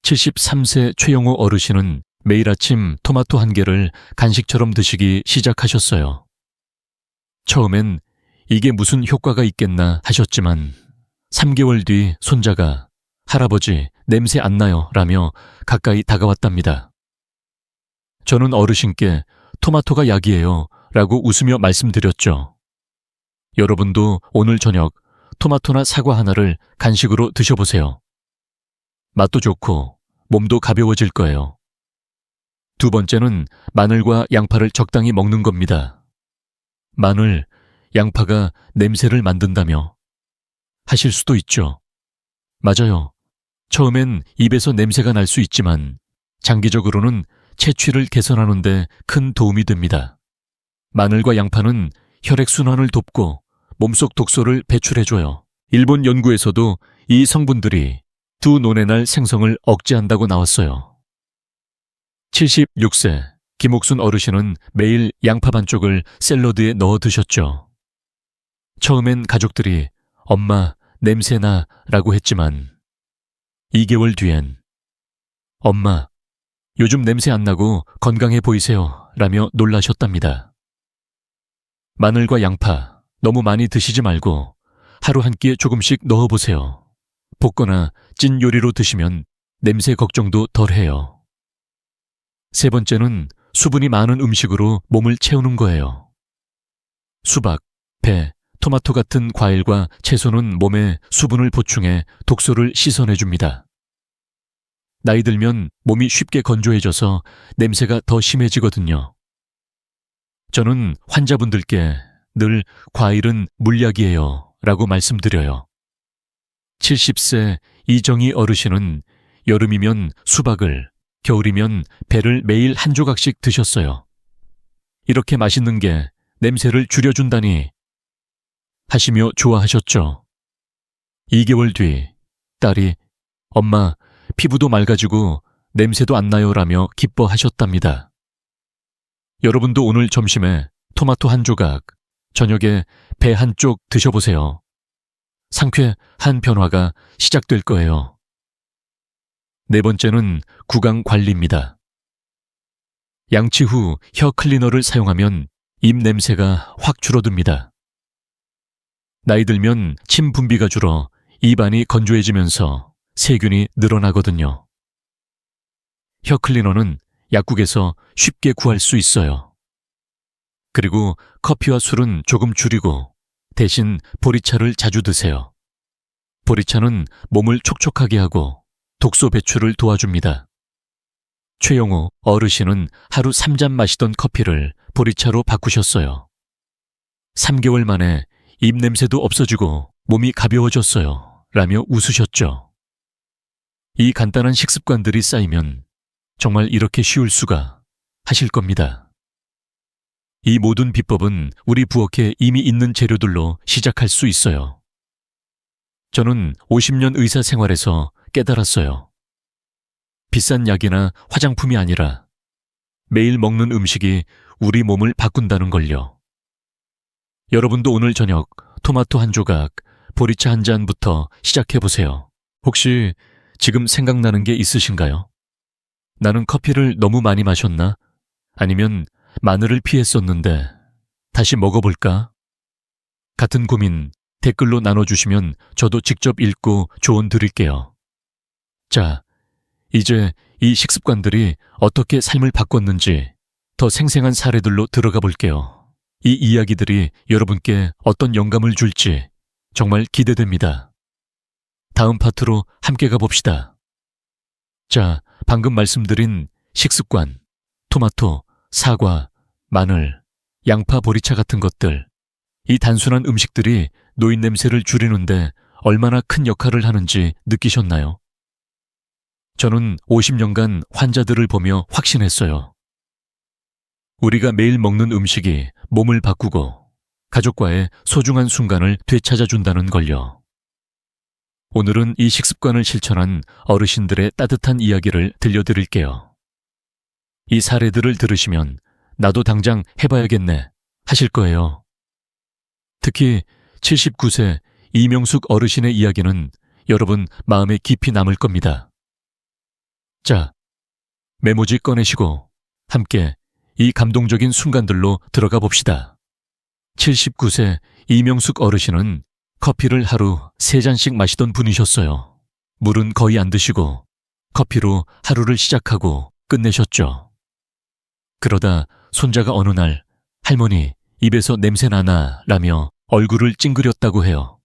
S1: 73세 최영호 어르신은 매일 아침 토마토 한 개를 간식처럼 드시기 시작하셨어요. 처음엔 이게 무슨 효과가 있겠나 하셨지만 3개월 뒤 손자가 할아버지 냄새 안 나요 라며 가까이 다가왔답니다. 저는 어르신께 토마토가 약이에요 라고 웃으며 말씀드렸죠. 여러분도 오늘 저녁 토마토나 사과 하나를 간식으로 드셔보세요. 맛도 좋고 몸도 가벼워질 거예요. 두 번째는 마늘과 양파를 적당히 먹는 겁니다. 마늘, 양파가 냄새를 만든다며 하실 수도 있죠. 맞아요. 처음엔 입에서 냄새가 날 수 있지만 장기적으로는 체취를 개선하는 데 큰 도움이 됩니다. 마늘과 양파는 혈액순환을 돕고 몸속 독소를 배출해줘요. 일본 연구에서도 이 성분들이 두 노네날 생성을 억제한다고 나왔어요. 76세 김옥순 어르신은 매일 양파 반쪽을 샐러드에 넣어 드셨죠. 처음엔 가족들이 엄마 냄새나 라고 했지만 2개월 뒤엔 엄마 요즘 냄새 안 나고 건강해 보이세요 라며 놀라셨답니다. 마늘과 양파 너무 많이 드시지 말고 하루 한 끼에 조금씩 넣어보세요. 볶거나 찐 요리로 드시면 냄새 걱정도 덜해요. 세 번째는 수분이 많은 음식으로 몸을 채우는 거예요. 수박, 배, 토마토 같은 과일과 채소는 몸에 수분을 보충해 독소를 씻어내줍니다. 나이 들면 몸이 쉽게 건조해져서 냄새가 더 심해지거든요. 저는 환자분들께 늘 과일은 물약이에요 라고 말씀드려요. 70세 이정희 어르신은 여름이면 수박을, 겨울이면 배를 매일 한 조각씩 드셨어요. 이렇게 맛있는 게 냄새를 줄여준다니 하시며 좋아하셨죠. 2개월 뒤 딸이 엄마 피부도 맑아지고 냄새도 안 나요 라며 기뻐하셨답니다. 여러분도 오늘 점심에 토마토 한 조각, 저녁에 배 한쪽 드셔보세요. 상쾌한 변화가 시작될 거예요. 네 번째는 구강 관리입니다. 양치 후 혀 클리너를 사용하면 입 냄새가 확 줄어듭니다. 나이 들면 침 분비가 줄어 입안이 건조해지면서 세균이 늘어나거든요. 혀 클리너는 약국에서 쉽게 구할 수 있어요. 그리고 커피와 술은 조금 줄이고 대신 보리차를 자주 드세요. 보리차는 몸을 촉촉하게 하고 독소 배출을 도와줍니다. 최영호 어르신은 하루 3잔 마시던 커피를 보리차로 바꾸셨어요. 3개월 만에 입냄새도 없어지고 몸이 가벼워졌어요 라며 웃으셨죠. 이 간단한 식습관들이 쌓이면 정말 이렇게 쉬울 수가, 하실 겁니다. 이 모든 비법은 우리 부엌에 이미 있는 재료들로 시작할 수 있어요. 저는 50년 의사 생활에서 깨달았어요. 비싼 약이나 화장품이 아니라 매일 먹는 음식이 우리 몸을 바꾼다는 걸요. 여러분도 오늘 저녁 토마토 한 조각, 보리차 한 잔부터 시작해보세요. 혹시 지금 생각나는 게 있으신가요? 나는 커피를 너무 많이 마셨나? 아니면 마늘을 피했었는데 다시 먹어볼까? 같은 고민 댓글로 나눠주시면 저도 직접 읽고 조언 드릴게요. 자, 이제 이 식습관들이 어떻게 삶을 바꿨는지 더 생생한 사례들로 들어가 볼게요. 이 이야기들이 여러분께 어떤 영감을 줄지 정말 기대됩니다. 다음 파트로 함께 가봅시다. 자, 방금 말씀드린 식습관, 토마토, 사과, 마늘, 양파, 보리차 같은 것들, 이 단순한 음식들이 노인 냄새를 줄이는데 얼마나 큰 역할을 하는지 느끼셨나요? 저는 50년간 환자들을 보며 확신했어요. 우리가 매일 먹는 음식이 몸을 바꾸고 가족과의 소중한 순간을 되찾아준다는 걸요. 오늘은 이 식습관을 실천한 어르신들의 따뜻한 이야기를 들려드릴게요. 이 사례들을 들으시면 나도 당장 해봐야겠네 하실 거예요. 특히 79세 이명숙 어르신의 이야기는 여러분 마음에 깊이 남을 겁니다. 자, 메모지 꺼내시고 함께 이 감동적인 순간들로 들어가 봅시다. 79세 이명숙 어르신은 커피를 하루 3잔씩 마시던 분이셨어요. 물은 거의 안 드시고 커피로 하루를 시작하고 끝내셨죠. 그러다 손자가 어느 날 할머니 입에서 냄새 나나 라며 얼굴을 찡그렸다고 해요.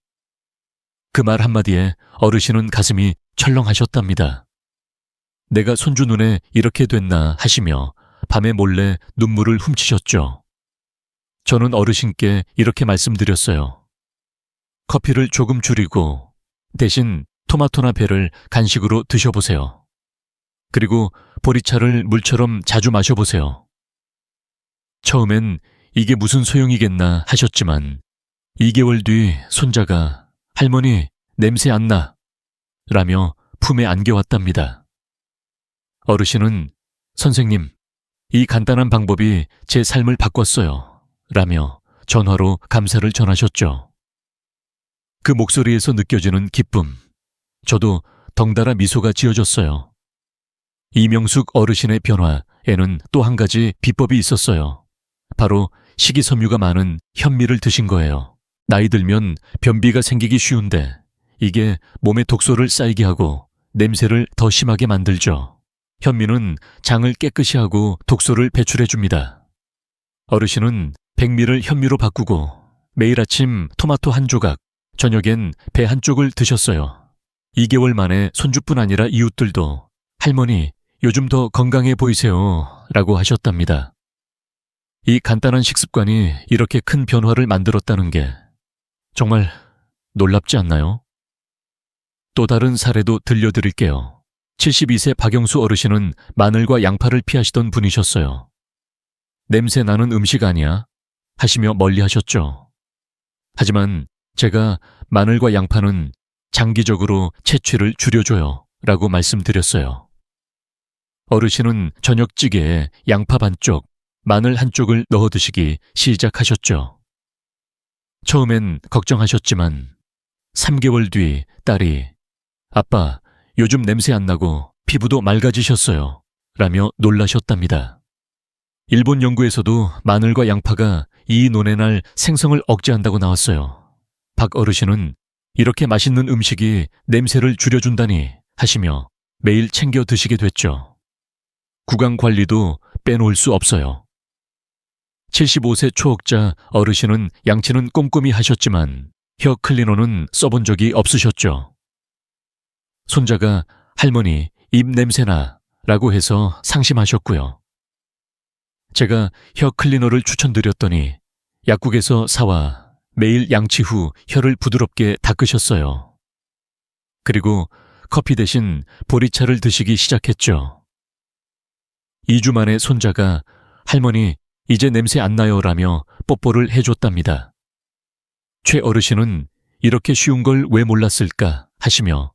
S1: 그 말 한마디에 어르신은 가슴이 철렁하셨답니다. 내가 손주 눈에 이렇게 됐나 하시며 밤에 몰래 눈물을 훔치셨죠. 저는 어르신께 이렇게 말씀드렸어요. 커피를 조금 줄이고 대신 토마토나 배를 간식으로 드셔보세요. 그리고 보리차를 물처럼 자주 마셔보세요. 처음엔 이게 무슨 소용이겠나 하셨지만 2개월 뒤 손자가 할머니 냄새 안 나 라며 품에 안겨왔답니다. 어르신은 선생님, 이 간단한 방법이 제 삶을 바꿨어요 라며 전화로 감사를 전하셨죠. 그 목소리에서 느껴지는 기쁨, 저도 덩달아 미소가 지어졌어요. 이명숙 어르신의 변화에는 또 한 가지 비법이 있었어요. 바로 식이섬유가 많은 현미를 드신 거예요. 나이 들면 변비가 생기기 쉬운데 이게 몸에 독소를 쌓이게 하고 냄새를 더 심하게 만들죠. 현미는 장을 깨끗이 하고 독소를 배출해줍니다. 어르신은 백미를 현미로 바꾸고 매일 아침 토마토 한 조각, 저녁엔 배 한 쪽을 드셨어요. 2개월 만에 손주뿐 아니라 이웃들도 할머니, 요즘 더 건강해 보이세요 라고 하셨답니다. 이 간단한 식습관이 이렇게 큰 변화를 만들었다는 게 정말 놀랍지 않나요? 또 다른 사례도 들려드릴게요. 72세 박영수 어르신은 마늘과 양파를 피하시던 분이셨어요. 냄새 나는 음식 아니야? 하시며 멀리 하셨죠. 하지만 제가 마늘과 양파는 장기적으로 채취를 줄여줘요 라고 말씀드렸어요. 어르신은 저녁찌개에 양파 반쪽, 마늘 한쪽을 넣어 드시기 시작하셨죠. 처음엔 걱정하셨지만 3개월 뒤 딸이 아빠, 요즘 냄새 안 나고 피부도 맑아지셨어요 라며 놀라셨답니다. 일본 연구에서도 마늘과 양파가 이 논의 생성을 억제한다고 나왔어요. 박 어르신은 이렇게 맛있는 음식이 냄새를 줄여준다니 하시며 매일 챙겨 드시게 됐죠. 구강 관리도 빼놓을 수 없어요. 75세 초억자 어르신은 양치는 꼼꼼히 하셨지만 혀 클리너는 써본 적이 없으셨죠. 손자가 할머니 입 냄새나 라고 해서 상심하셨고요. 제가 혀 클리너를 추천드렸더니 약국에서 사와 매일 양치 후 혀를 부드럽게 닦으셨어요. 그리고 커피 대신 보리차를 드시기 시작했죠. 2주 만에 손자가 할머니 이제 냄새 안 나요 라며 뽀뽀를 해줬답니다. 최 어르신은 이렇게 쉬운 걸 왜 몰랐을까 하시며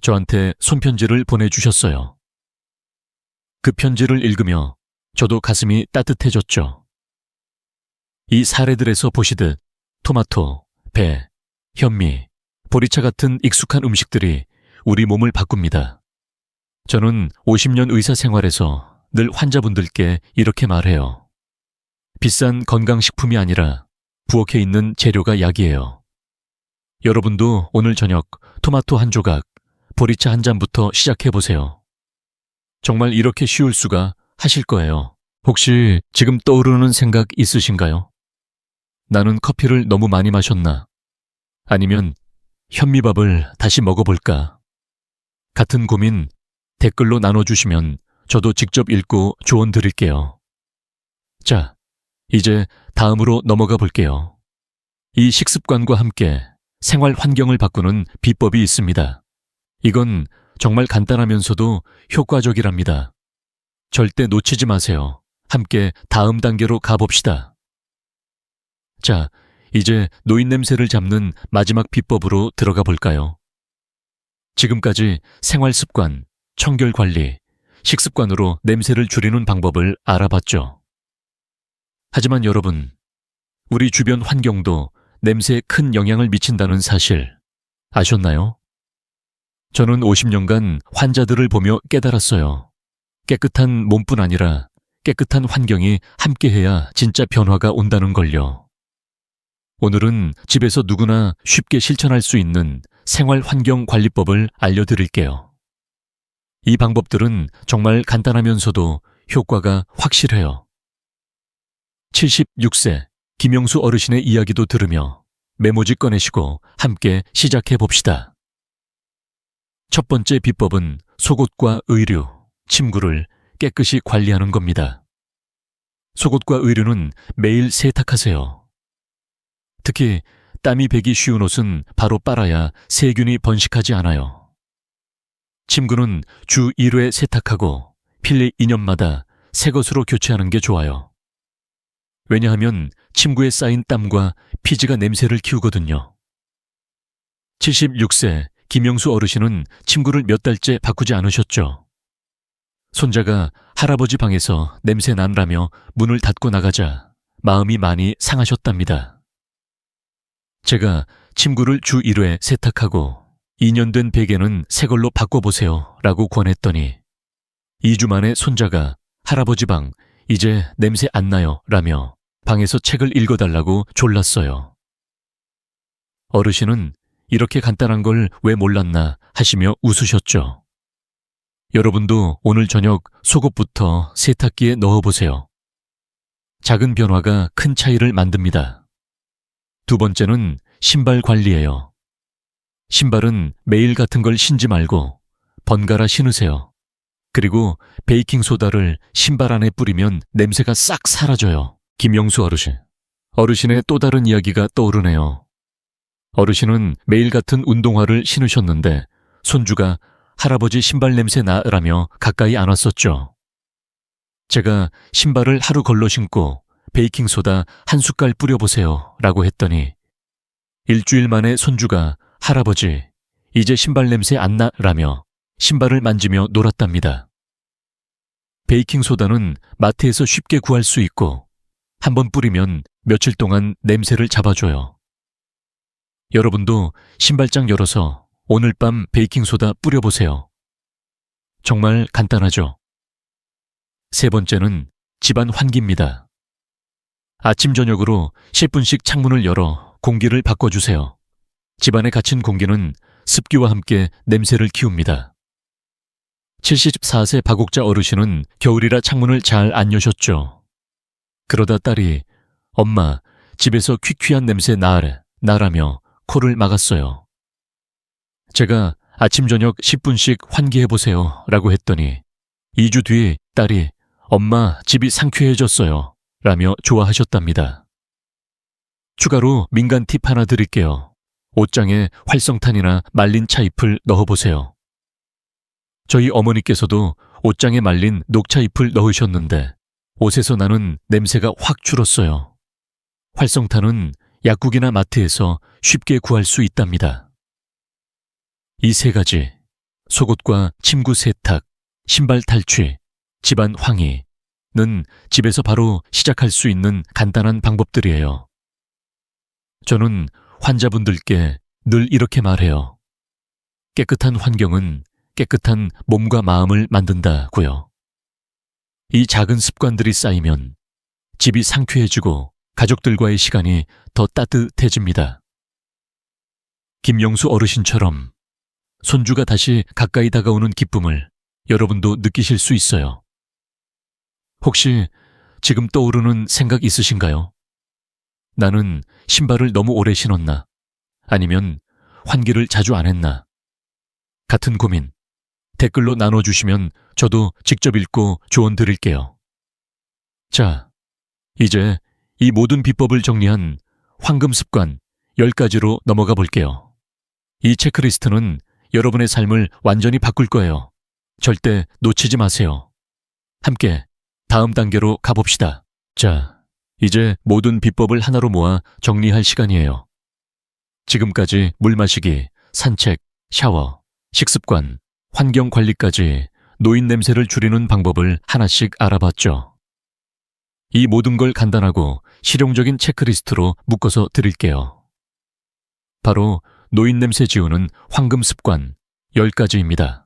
S1: 저한테 손편지를 보내주셨어요. 그 편지를 읽으며 저도 가슴이 따뜻해졌죠. 이 사례들에서 보시듯 토마토, 배, 현미, 보리차 같은 익숙한 음식들이 우리 몸을 바꿉니다. 저는 50년 의사 생활에서 늘 환자분들께 이렇게 말해요. 비싼 건강식품이 아니라 부엌에 있는 재료가 약이에요. 여러분도 오늘 저녁 토마토 한 조각, 보리차 한 잔부터 시작해보세요. 정말 이렇게 쉬울 수가 하실 거예요. 혹시 지금 떠오르는 생각 있으신가요? 나는 커피를 너무 많이 마셨나? 아니면 현미밥을 다시 먹어볼까? 같은 고민 댓글로 나눠주시면 저도 직접 읽고 조언 드릴게요. 자, 이제 다음으로 넘어가 볼게요. 이 식습관과 함께 생활 환경을 바꾸는 비법이 있습니다. 이건 정말 간단하면서도 효과적이랍니다. 절대 놓치지 마세요. 함께 다음 단계로 가봅시다. 자, 이제 노인냄새를 잡는 마지막 비법으로 들어가 볼까요? 지금까지 생활습관, 청결관리, 식습관으로 냄새를 줄이는 방법을 알아봤죠. 하지만 여러분, 우리 주변 환경도 냄새에 큰 영향을 미친다는 사실 아셨나요? 저는 50년간 환자들을 보며 깨달았어요. 깨끗한 몸뿐 아니라 깨끗한 환경이 함께해야 진짜 변화가 온다는 걸요. 오늘은 집에서 누구나 쉽게 실천할 수 있는 생활 환경 관리법을 알려드릴게요. 이 방법들은 정말 간단하면서도 효과가 확실해요. 76세 김영수 어르신의 이야기도 들으며 메모지 꺼내시고 함께 시작해 봅시다. 첫 번째 비법은 속옷과 의류, 침구를 깨끗이 관리하는 겁니다. 속옷과 의류는 매일 세탁하세요. 특히 땀이 배기 쉬운 옷은 바로 빨아야 세균이 번식하지 않아요. 침구는 주 1회 세탁하고 필리 2년마다 새 것으로 교체하는 게 좋아요. 왜냐하면 침구에 쌓인 땀과 피지가 냄새를 키우거든요. 76세 김영수 어르신은 침구를 몇 달째 바꾸지 않으셨죠. 손자가 할아버지 방에서 냄새 난다며 문을 닫고 나가자 마음이 많이 상하셨답니다. 제가 침구를 주 1회 세탁하고 2년 된 베개는 새 걸로 바꿔보세요 라고 권했더니 2주 만에 손자가 할아버지 방 이제 냄새 안 나요 라며 방에서 책을 읽어달라고 졸랐어요. 어르신은 이렇게 간단한 걸 왜 몰랐나 하시며 웃으셨죠. 여러분도 오늘 저녁 속옷부터 세탁기에 넣어보세요. 작은 변화가 큰 차이를 만듭니다. 두 번째는 신발 관리예요. 신발은 매일 같은 걸 신지 말고 번갈아 신으세요. 그리고 베이킹소다를 신발 안에 뿌리면 냄새가 싹 사라져요. 김영수 어르신. 어르신의 또 다른 이야기가 떠오르네요. 어르신은 매일 같은 운동화를 신으셨는데 손주가 할아버지 신발 냄새 나라며 가까이 안 왔었죠. 제가 신발을 하루 걸러 신고 베이킹소다 한 숟갈 뿌려보세요 라고 했더니 일주일 만에 손주가 할아버지 이제 신발 냄새 안 나라며 신발을 만지며 놀았답니다. 베이킹소다는 마트에서 쉽게 구할 수 있고 한번 뿌리면 며칠 동안 냄새를 잡아줘요. 여러분도 신발장 열어서 오늘 밤 베이킹소다 뿌려보세요. 정말 간단하죠? 세 번째는 집안 환기입니다. 아침 저녁으로 10분씩 창문을 열어 공기를 바꿔주세요. 집안에 갇힌 공기는 습기와 함께 냄새를 키웁니다. 74세 박옥자 어르신은 겨울이라 창문을 잘 안 여셨죠. 그러다 딸이 엄마 집에서 퀴퀴한 냄새 나라며 코를 막았어요. 제가 아침 저녁 10분씩 환기해보세요 라고 했더니 2주 뒤 딸이 엄마 집이 상쾌해졌어요 라며 좋아하셨답니다. 추가로 민간 팁 하나 드릴게요. 옷장에 활성탄이나 말린 차잎을 넣어보세요. 저희 어머니께서도 옷장에 말린 녹차잎을 넣으셨는데 옷에서 나는 냄새가 확 줄었어요. 활성탄은 약국이나 마트에서 쉽게 구할 수 있답니다. 이 세 가지, 속옷과 침구 세탁, 신발 탈취, 집안 황의는 집에서 바로 시작할 수 있는 간단한 방법들이에요. 저는 환자분들께 늘 이렇게 말해요. 깨끗한 환경은 깨끗한 몸과 마음을 만든다고요. 이 작은 습관들이 쌓이면 집이 상쾌해지고 가족들과의 시간이 더 따뜻해집니다. 김영수 어르신처럼 손주가 다시 가까이 다가오는 기쁨을 여러분도 느끼실 수 있어요. 혹시 지금 떠오르는 생각 있으신가요? 나는 신발을 너무 오래 신었나? 아니면 환기를 자주 안 했나? 같은 고민 댓글로 나눠주시면 저도 직접 읽고 조언 드릴게요. 자, 이제 이 모든 비법을 정리한 황금 습관 10가지로 넘어가 볼게요. 이 체크리스트는 여러분의 삶을 완전히 바꿀 거예요. 절대 놓치지 마세요. 함께 다음 단계로 가봅시다. 자, 이제 모든 비법을 하나로 모아 정리할 시간이에요. 지금까지 물 마시기, 산책, 샤워, 식습관, 환경 관리까지 노인 냄새를 줄이는 방법을 하나씩 알아봤죠. 이 모든 걸 간단하고 실용적인 체크리스트로 묶어서 드릴게요. 바로 노인 냄새 지우는 황금 습관 10가지입니다.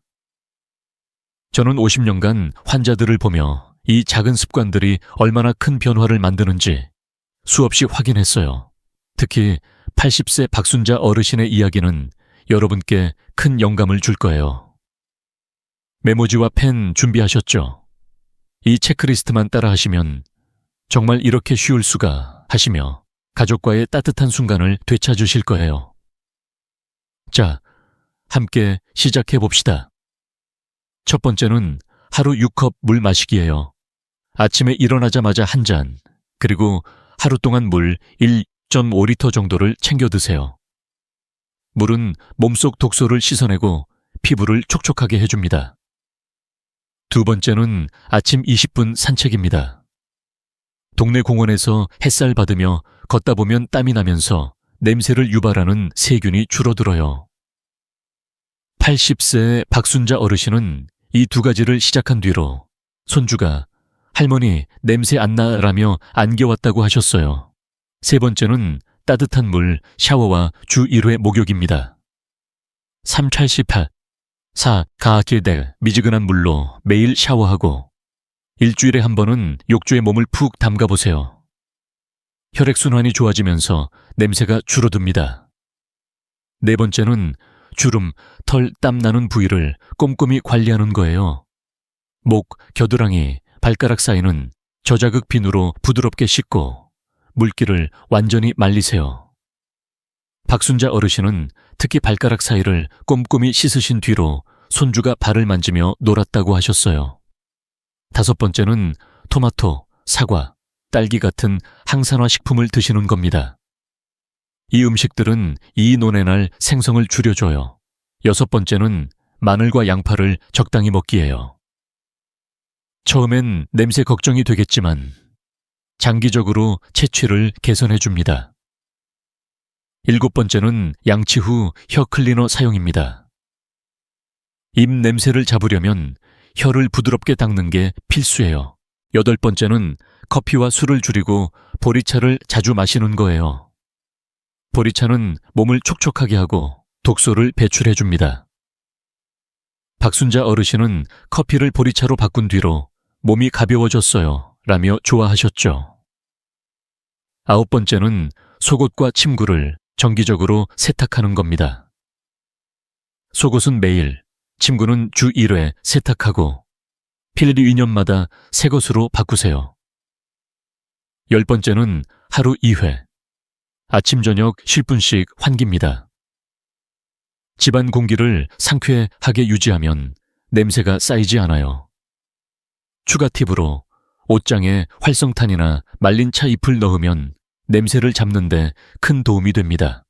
S1: 저는 50년간 환자들을 보며 이 작은 습관들이 얼마나 큰 변화를 만드는지 수없이 확인했어요. 특히 80세 박순자 어르신의 이야기는 여러분께 큰 영감을 줄 거예요. 메모지와 펜 준비하셨죠? 이 체크리스트만 따라 하시면 정말 이렇게 쉬울 수가 하시며 가족과의 따뜻한 순간을 되찾으실 거예요. 자, 함께 시작해 봅시다. 첫 번째는 하루 6컵 물 마시기예요. 아침에 일어나자마자 한 잔, 그리고 하루 동안 물 1.5리터 정도를 챙겨 드세요. 물은 몸속 독소를 씻어내고 피부를 촉촉하게 해줍니다. 두 번째는 아침 20분 산책입니다. 동네 공원에서 햇살 받으며 걷다 보면 땀이 나면서 냄새를 유발하는 세균이 줄어들어요. 80세의 박순자 어르신은 이 2가지를 시작한 뒤로 손주가 할머니 냄새 안 나라며 안겨왔다고 하셨어요. 세 번째는 따뜻한 물, 샤워와 주 1회 목욕입니다. 3찰시팟 4. 가하길대 미지근한 물로 매일 샤워하고 일주일에 한 번은 욕조에 몸을 푹 담가보세요. 혈액순환이 좋아지면서 냄새가 줄어듭니다. 네 번째는 주름, 털, 땀 나는 부위를 꼼꼼히 관리하는 거예요. 목, 겨드랑이, 발가락 사이는 저자극 비누로 부드럽게 씻고 물기를 완전히 말리세요. 박순자 어르신은 특히 발가락 사이를 꼼꼼히 씻으신 뒤로 손주가 발을 만지며 놀았다고 하셨어요. 5번째는 토마토, 사과, 딸기 같은 항산화 식품을 드시는 겁니다. 이 음식들은 이노네날 생성을 줄여줘요. 6번째는 마늘과 양파를 적당히 먹기예요. 처음엔 냄새 걱정이 되겠지만 장기적으로 채취를 개선해줍니다. 7번째는 양치 후 혀 클리너 사용입니다. 입 냄새를 잡으려면 혀를 부드럽게 닦는 게 필수예요. 8번째는 커피와 술을 줄이고 보리차를 자주 마시는 거예요. 보리차는 몸을 촉촉하게 하고 독소를 배출해줍니다. 박순자 어르신은 커피를 보리차로 바꾼 뒤로 몸이 가벼워졌어요 라며 좋아하셨죠. 9번째는 속옷과 침구를 정기적으로 세탁하는 겁니다. 속옷은 매일, 침구는 주 1회 세탁하고 필리 2년마다 새 것으로 바꾸세요. 10번째는 하루 2회, 아침 저녁 10분씩 환기입니다. 집안 공기를 상쾌하게 유지하면 냄새가 쌓이지 않아요. 추가 팁으로 옷장에 활성탄이나 말린 차 잎을 넣으면 냄새를 잡는 데 큰 도움이 됩니다.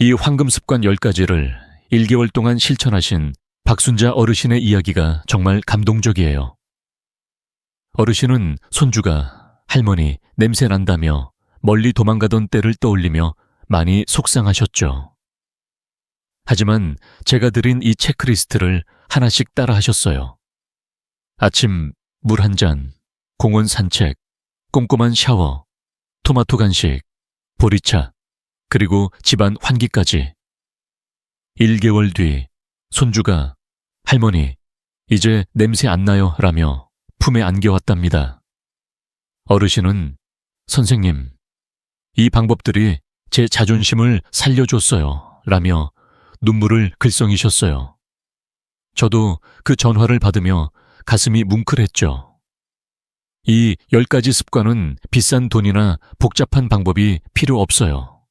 S1: 이 황금 습관 10가지를 1개월 동안 실천하신 박순자 어르신의 이야기가 정말 감동적이에요. 어르신은 손주가 할머니 냄새 난다며 멀리 도망가던 때를 떠올리며 많이 속상하셨죠. 하지만 제가 드린 이 체크리스트를 하나씩 따라 하셨어요. 아침 물 한 잔, 공원 산책, 꼼꼼한 샤워, 토마토 간식, 보리차, 그리고 집안 환기까지. 1개월 뒤 손주가 할머니, 이제 냄새 안 나요 라며 품에 안겨왔답니다. 어르신은 선생님, 이 방법들이 제 자존심을 살려줬어요 라며 눈물을 글썽이셨어요. 저도 그 전화를 받으며 가슴이 뭉클했죠. 이 10가지 습관은 비싼 돈이나 복잡한 방법이 필요 없어요.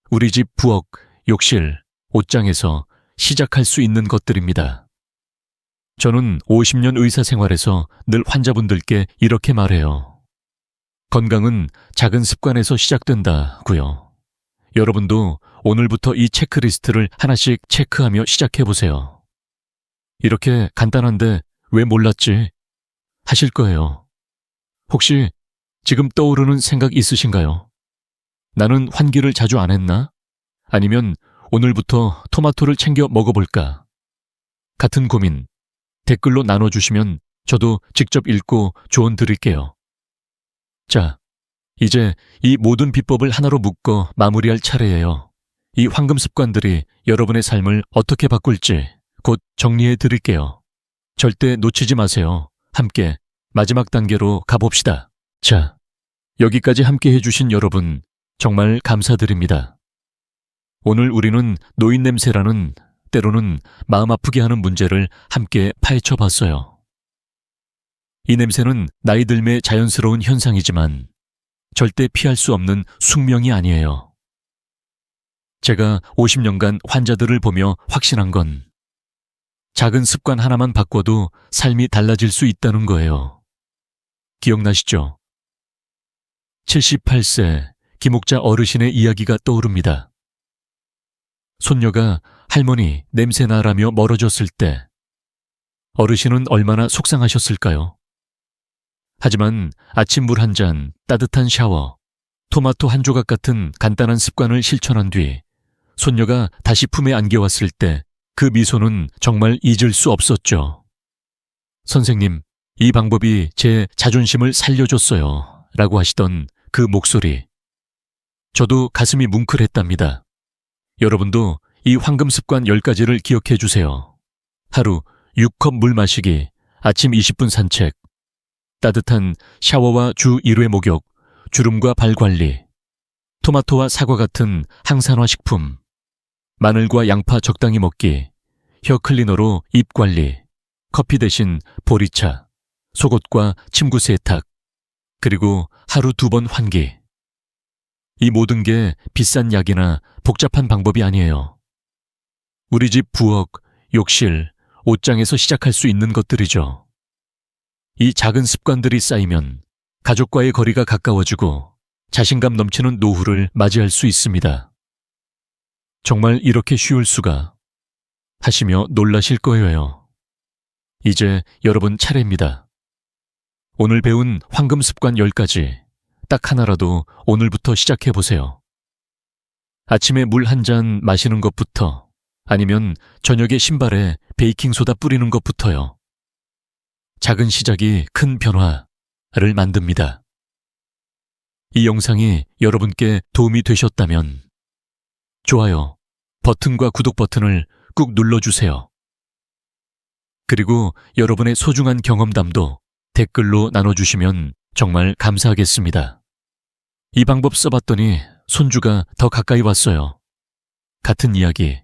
S1: 우리 집 부엌, 욕실, 옷장에서 시작할 수 있는 것들입니다. 저는 50년 의사 생활에서 늘 환자분들께 이렇게 말해요. 건강은 작은 습관에서 시작된다고요. 여러분도 오늘부터 이 체크리스트를 하나씩 체크하며 시작해보세요. 이렇게 간단한데 왜 몰랐지? 하실 거예요. 혹시 지금 떠오르는 생각 있으신가요? 나는 환기를 자주 안 했나? 아니면 오늘부터 토마토를 챙겨 먹어볼까? 같은 고민 댓글로 나눠주시면 저도 직접 읽고 조언 드릴게요. 자, 이제 이 모든 비법을 하나로 묶어 마무리할 차례예요. 이 황금 습관들이 여러분의 삶을 어떻게 바꿀지 곧 정리해 드릴게요. 절대 놓치지 마세요. 함께 마지막 단계로 가봅시다. 자, 여기까지 함께 해주신 여러분 정말 감사드립니다. 오늘 우리는 노인 냄새라는 때로는 마음 아프게 하는 문제를 함께 파헤쳐 봤어요. 이 냄새는 나이 들매 자연스러운 현상이지만 절대 피할 수 없는 숙명이 아니에요. 제가 50년간 환자들을 보며 확신한 건 작은 습관 하나만 바꿔도 삶이 달라질 수 있다는 거예요. 기억나시죠? 78세 김옥자 어르신의 이야기가 떠오릅니다. 손녀가 할머니 냄새나라며 멀어졌을 때 어르신은 얼마나 속상하셨을까요? 하지만 아침 물 한 잔, 따뜻한 샤워, 토마토 한 조각 같은 간단한 습관을 실천한 뒤 손녀가 다시 품에 안겨왔을 때 그 미소는 정말 잊을 수 없었죠. 선생님, 이 방법이 제 자존심을 살려줬어요 라고 하시던 그 목소리. 저도 가슴이 뭉클했답니다. 여러분도 이 황금 습관 10가지를 기억해 주세요. 하루 6컵 물 마시기, 아침 20분 산책, 따뜻한 샤워와 주 1회 목욕, 주름과 발 관리, 토마토와 사과 같은 항산화 식품, 마늘과 양파 적당히 먹기, 혀 클리너로 입 관리, 커피 대신 보리차, 속옷과 침구 세탁, 그리고 하루 2번 환기. 이 모든 게 비싼 약이나 복잡한 방법이 아니에요. 우리 집 부엌, 욕실, 옷장에서 시작할 수 있는 것들이죠. 이 작은 습관들이 쌓이면 가족과의 거리가 가까워지고 자신감 넘치는 노후를 맞이할 수 있습니다. 정말 이렇게 쉬울 수가 하시며 놀라실 거예요. 이제 여러분 차례입니다. 오늘 배운 황금 습관 10가지 딱 하나라도 오늘부터 시작해보세요. 아침에 물 한 잔 마시는 것부터 아니면 저녁에 신발에 베이킹소다 뿌리는 것부터요. 작은 시작이 큰 변화를 만듭니다. 이 영상이 여러분께 도움이 되셨다면 좋아요, 버튼과 구독 버튼을 꾹 눌러주세요. 그리고 여러분의 소중한 경험담도 댓글로 나눠주시면 정말 감사하겠습니다. 이 방법 써봤더니 손주가 더 가까이 왔어요. 같은 이야기,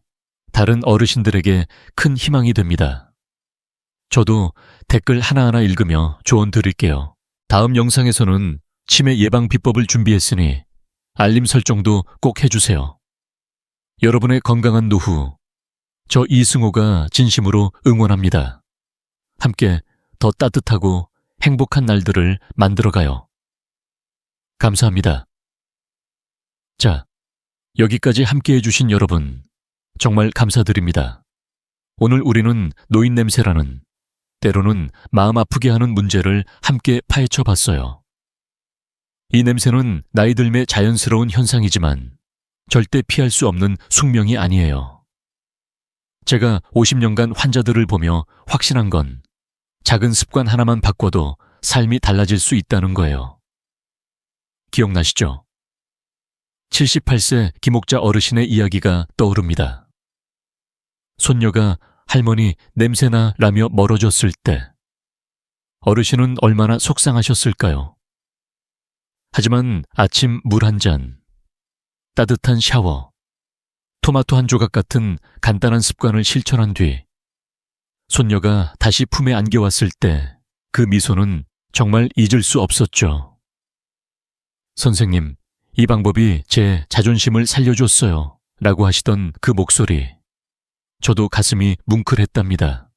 S1: 다른 어르신들에게 큰 희망이 됩니다. 저도 댓글 하나하나 읽으며 조언 드릴게요. 다음 영상에서는 치매 예방 비법을 준비했으니 알림 설정도 꼭 해주세요. 여러분의 건강한 노후, 저 이승호가 진심으로 응원합니다. 함께 더 따뜻하고 행복한 날들을 만들어가요. 감사합니다. 자, 여기까지 함께 해주신 여러분, 정말 감사드립니다. 오늘 우리는 노인 냄새라는, 때로는 마음 아프게 하는 문제를 함께 파헤쳐 봤어요. 이 냄새는 나이 들매 자연스러운 현상이지만 절대 피할 수 없는 숙명이 아니에요. 제가 50년간 환자들을 보며 확신한 건 작은 습관 하나만 바꿔도 삶이 달라질 수 있다는 거예요. 기억나시죠? 78세 김옥자 어르신의 이야기가 떠오릅니다. 손녀가 할머니 냄새나 라며 멀어졌을 때 어르신은 얼마나 속상하셨을까요? 하지만 아침 물 한 잔, 따뜻한 샤워, 토마토 한 조각 같은 간단한 습관을 실천한 뒤 손녀가 다시 품에 안겨왔을 때 그 미소는 정말 잊을 수 없었죠. 선생님, 이 방법이 제 자존심을 살려줬어요 라고 하시던 그 목소리, 저도 가슴이 뭉클했답니다.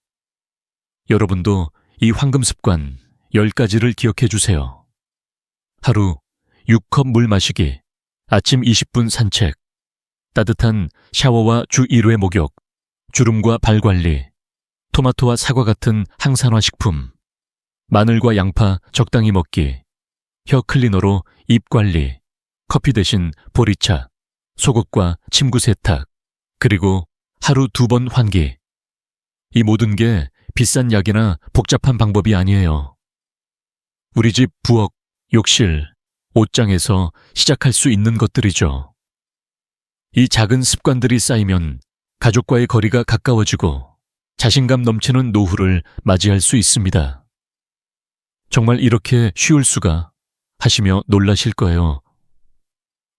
S1: 여러분도 이 황금 습관 10가지를 기억해 주세요. 하루 6컵 물 마시기, 아침 20분 산책, 따뜻한 샤워와 주 1회 목욕, 주름과 발 관리, 토마토와 사과 같은 항산화 식품, 마늘과 양파 적당히 먹기, 혀 클리너로 입 관리, 커피 대신 보리차, 속옷과 침구 세탁, 그리고 하루 2번 환기. 이 모든 게 비싼 약이나 복잡한 방법이 아니에요. 우리 집 부엌, 욕실, 옷장에서 시작할 수 있는 것들이죠. 이 작은 습관들이 쌓이면 가족과의 거리가 가까워지고 자신감 넘치는 노후를 맞이할 수 있습니다. 정말 이렇게 쉬울 수가 하시며 놀라실 거예요.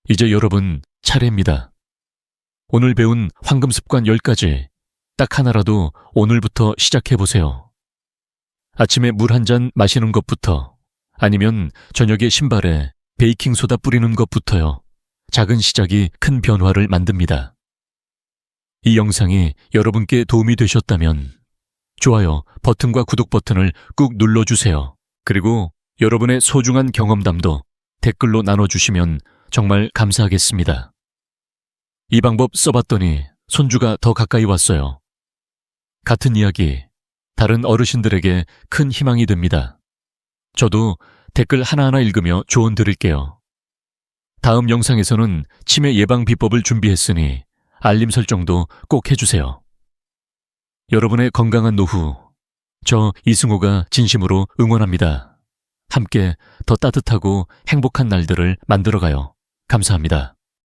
S1: 이제 여러분 차례입니다. 오늘 배운 황금 습관 10가지 딱 하나라도 오늘부터 시작해보세요. 아침에 물 한 잔 마시는 것부터, 아니면 저녁에 신발에 베이킹소다 뿌리는 것부터요. 작은 시작이 큰 변화를 만듭니다. 이 영상이 여러분께 도움이 되셨다면 좋아요 버튼과 구독 버튼을 꾹 눌러주세요. 그리고 여러분의 소중한 경험담도 댓글로 나눠주시면 정말 감사하겠습니다. 이 방법 써봤더니 손주가 더 가까이 왔어요. 같은 이야기, 다른 어르신들에게 큰 희망이 됩니다. 저도 댓글 하나하나 읽으며 조언 드릴게요. 다음 영상에서는 치매 예방 비법을 준비했으니 알림 설정도 꼭 해주세요. 여러분의 건강한 노후, 저 이승호가 진심으로 응원합니다. 함께 더 따뜻하고 행복한 날들을 만들어가요. 감사합니다.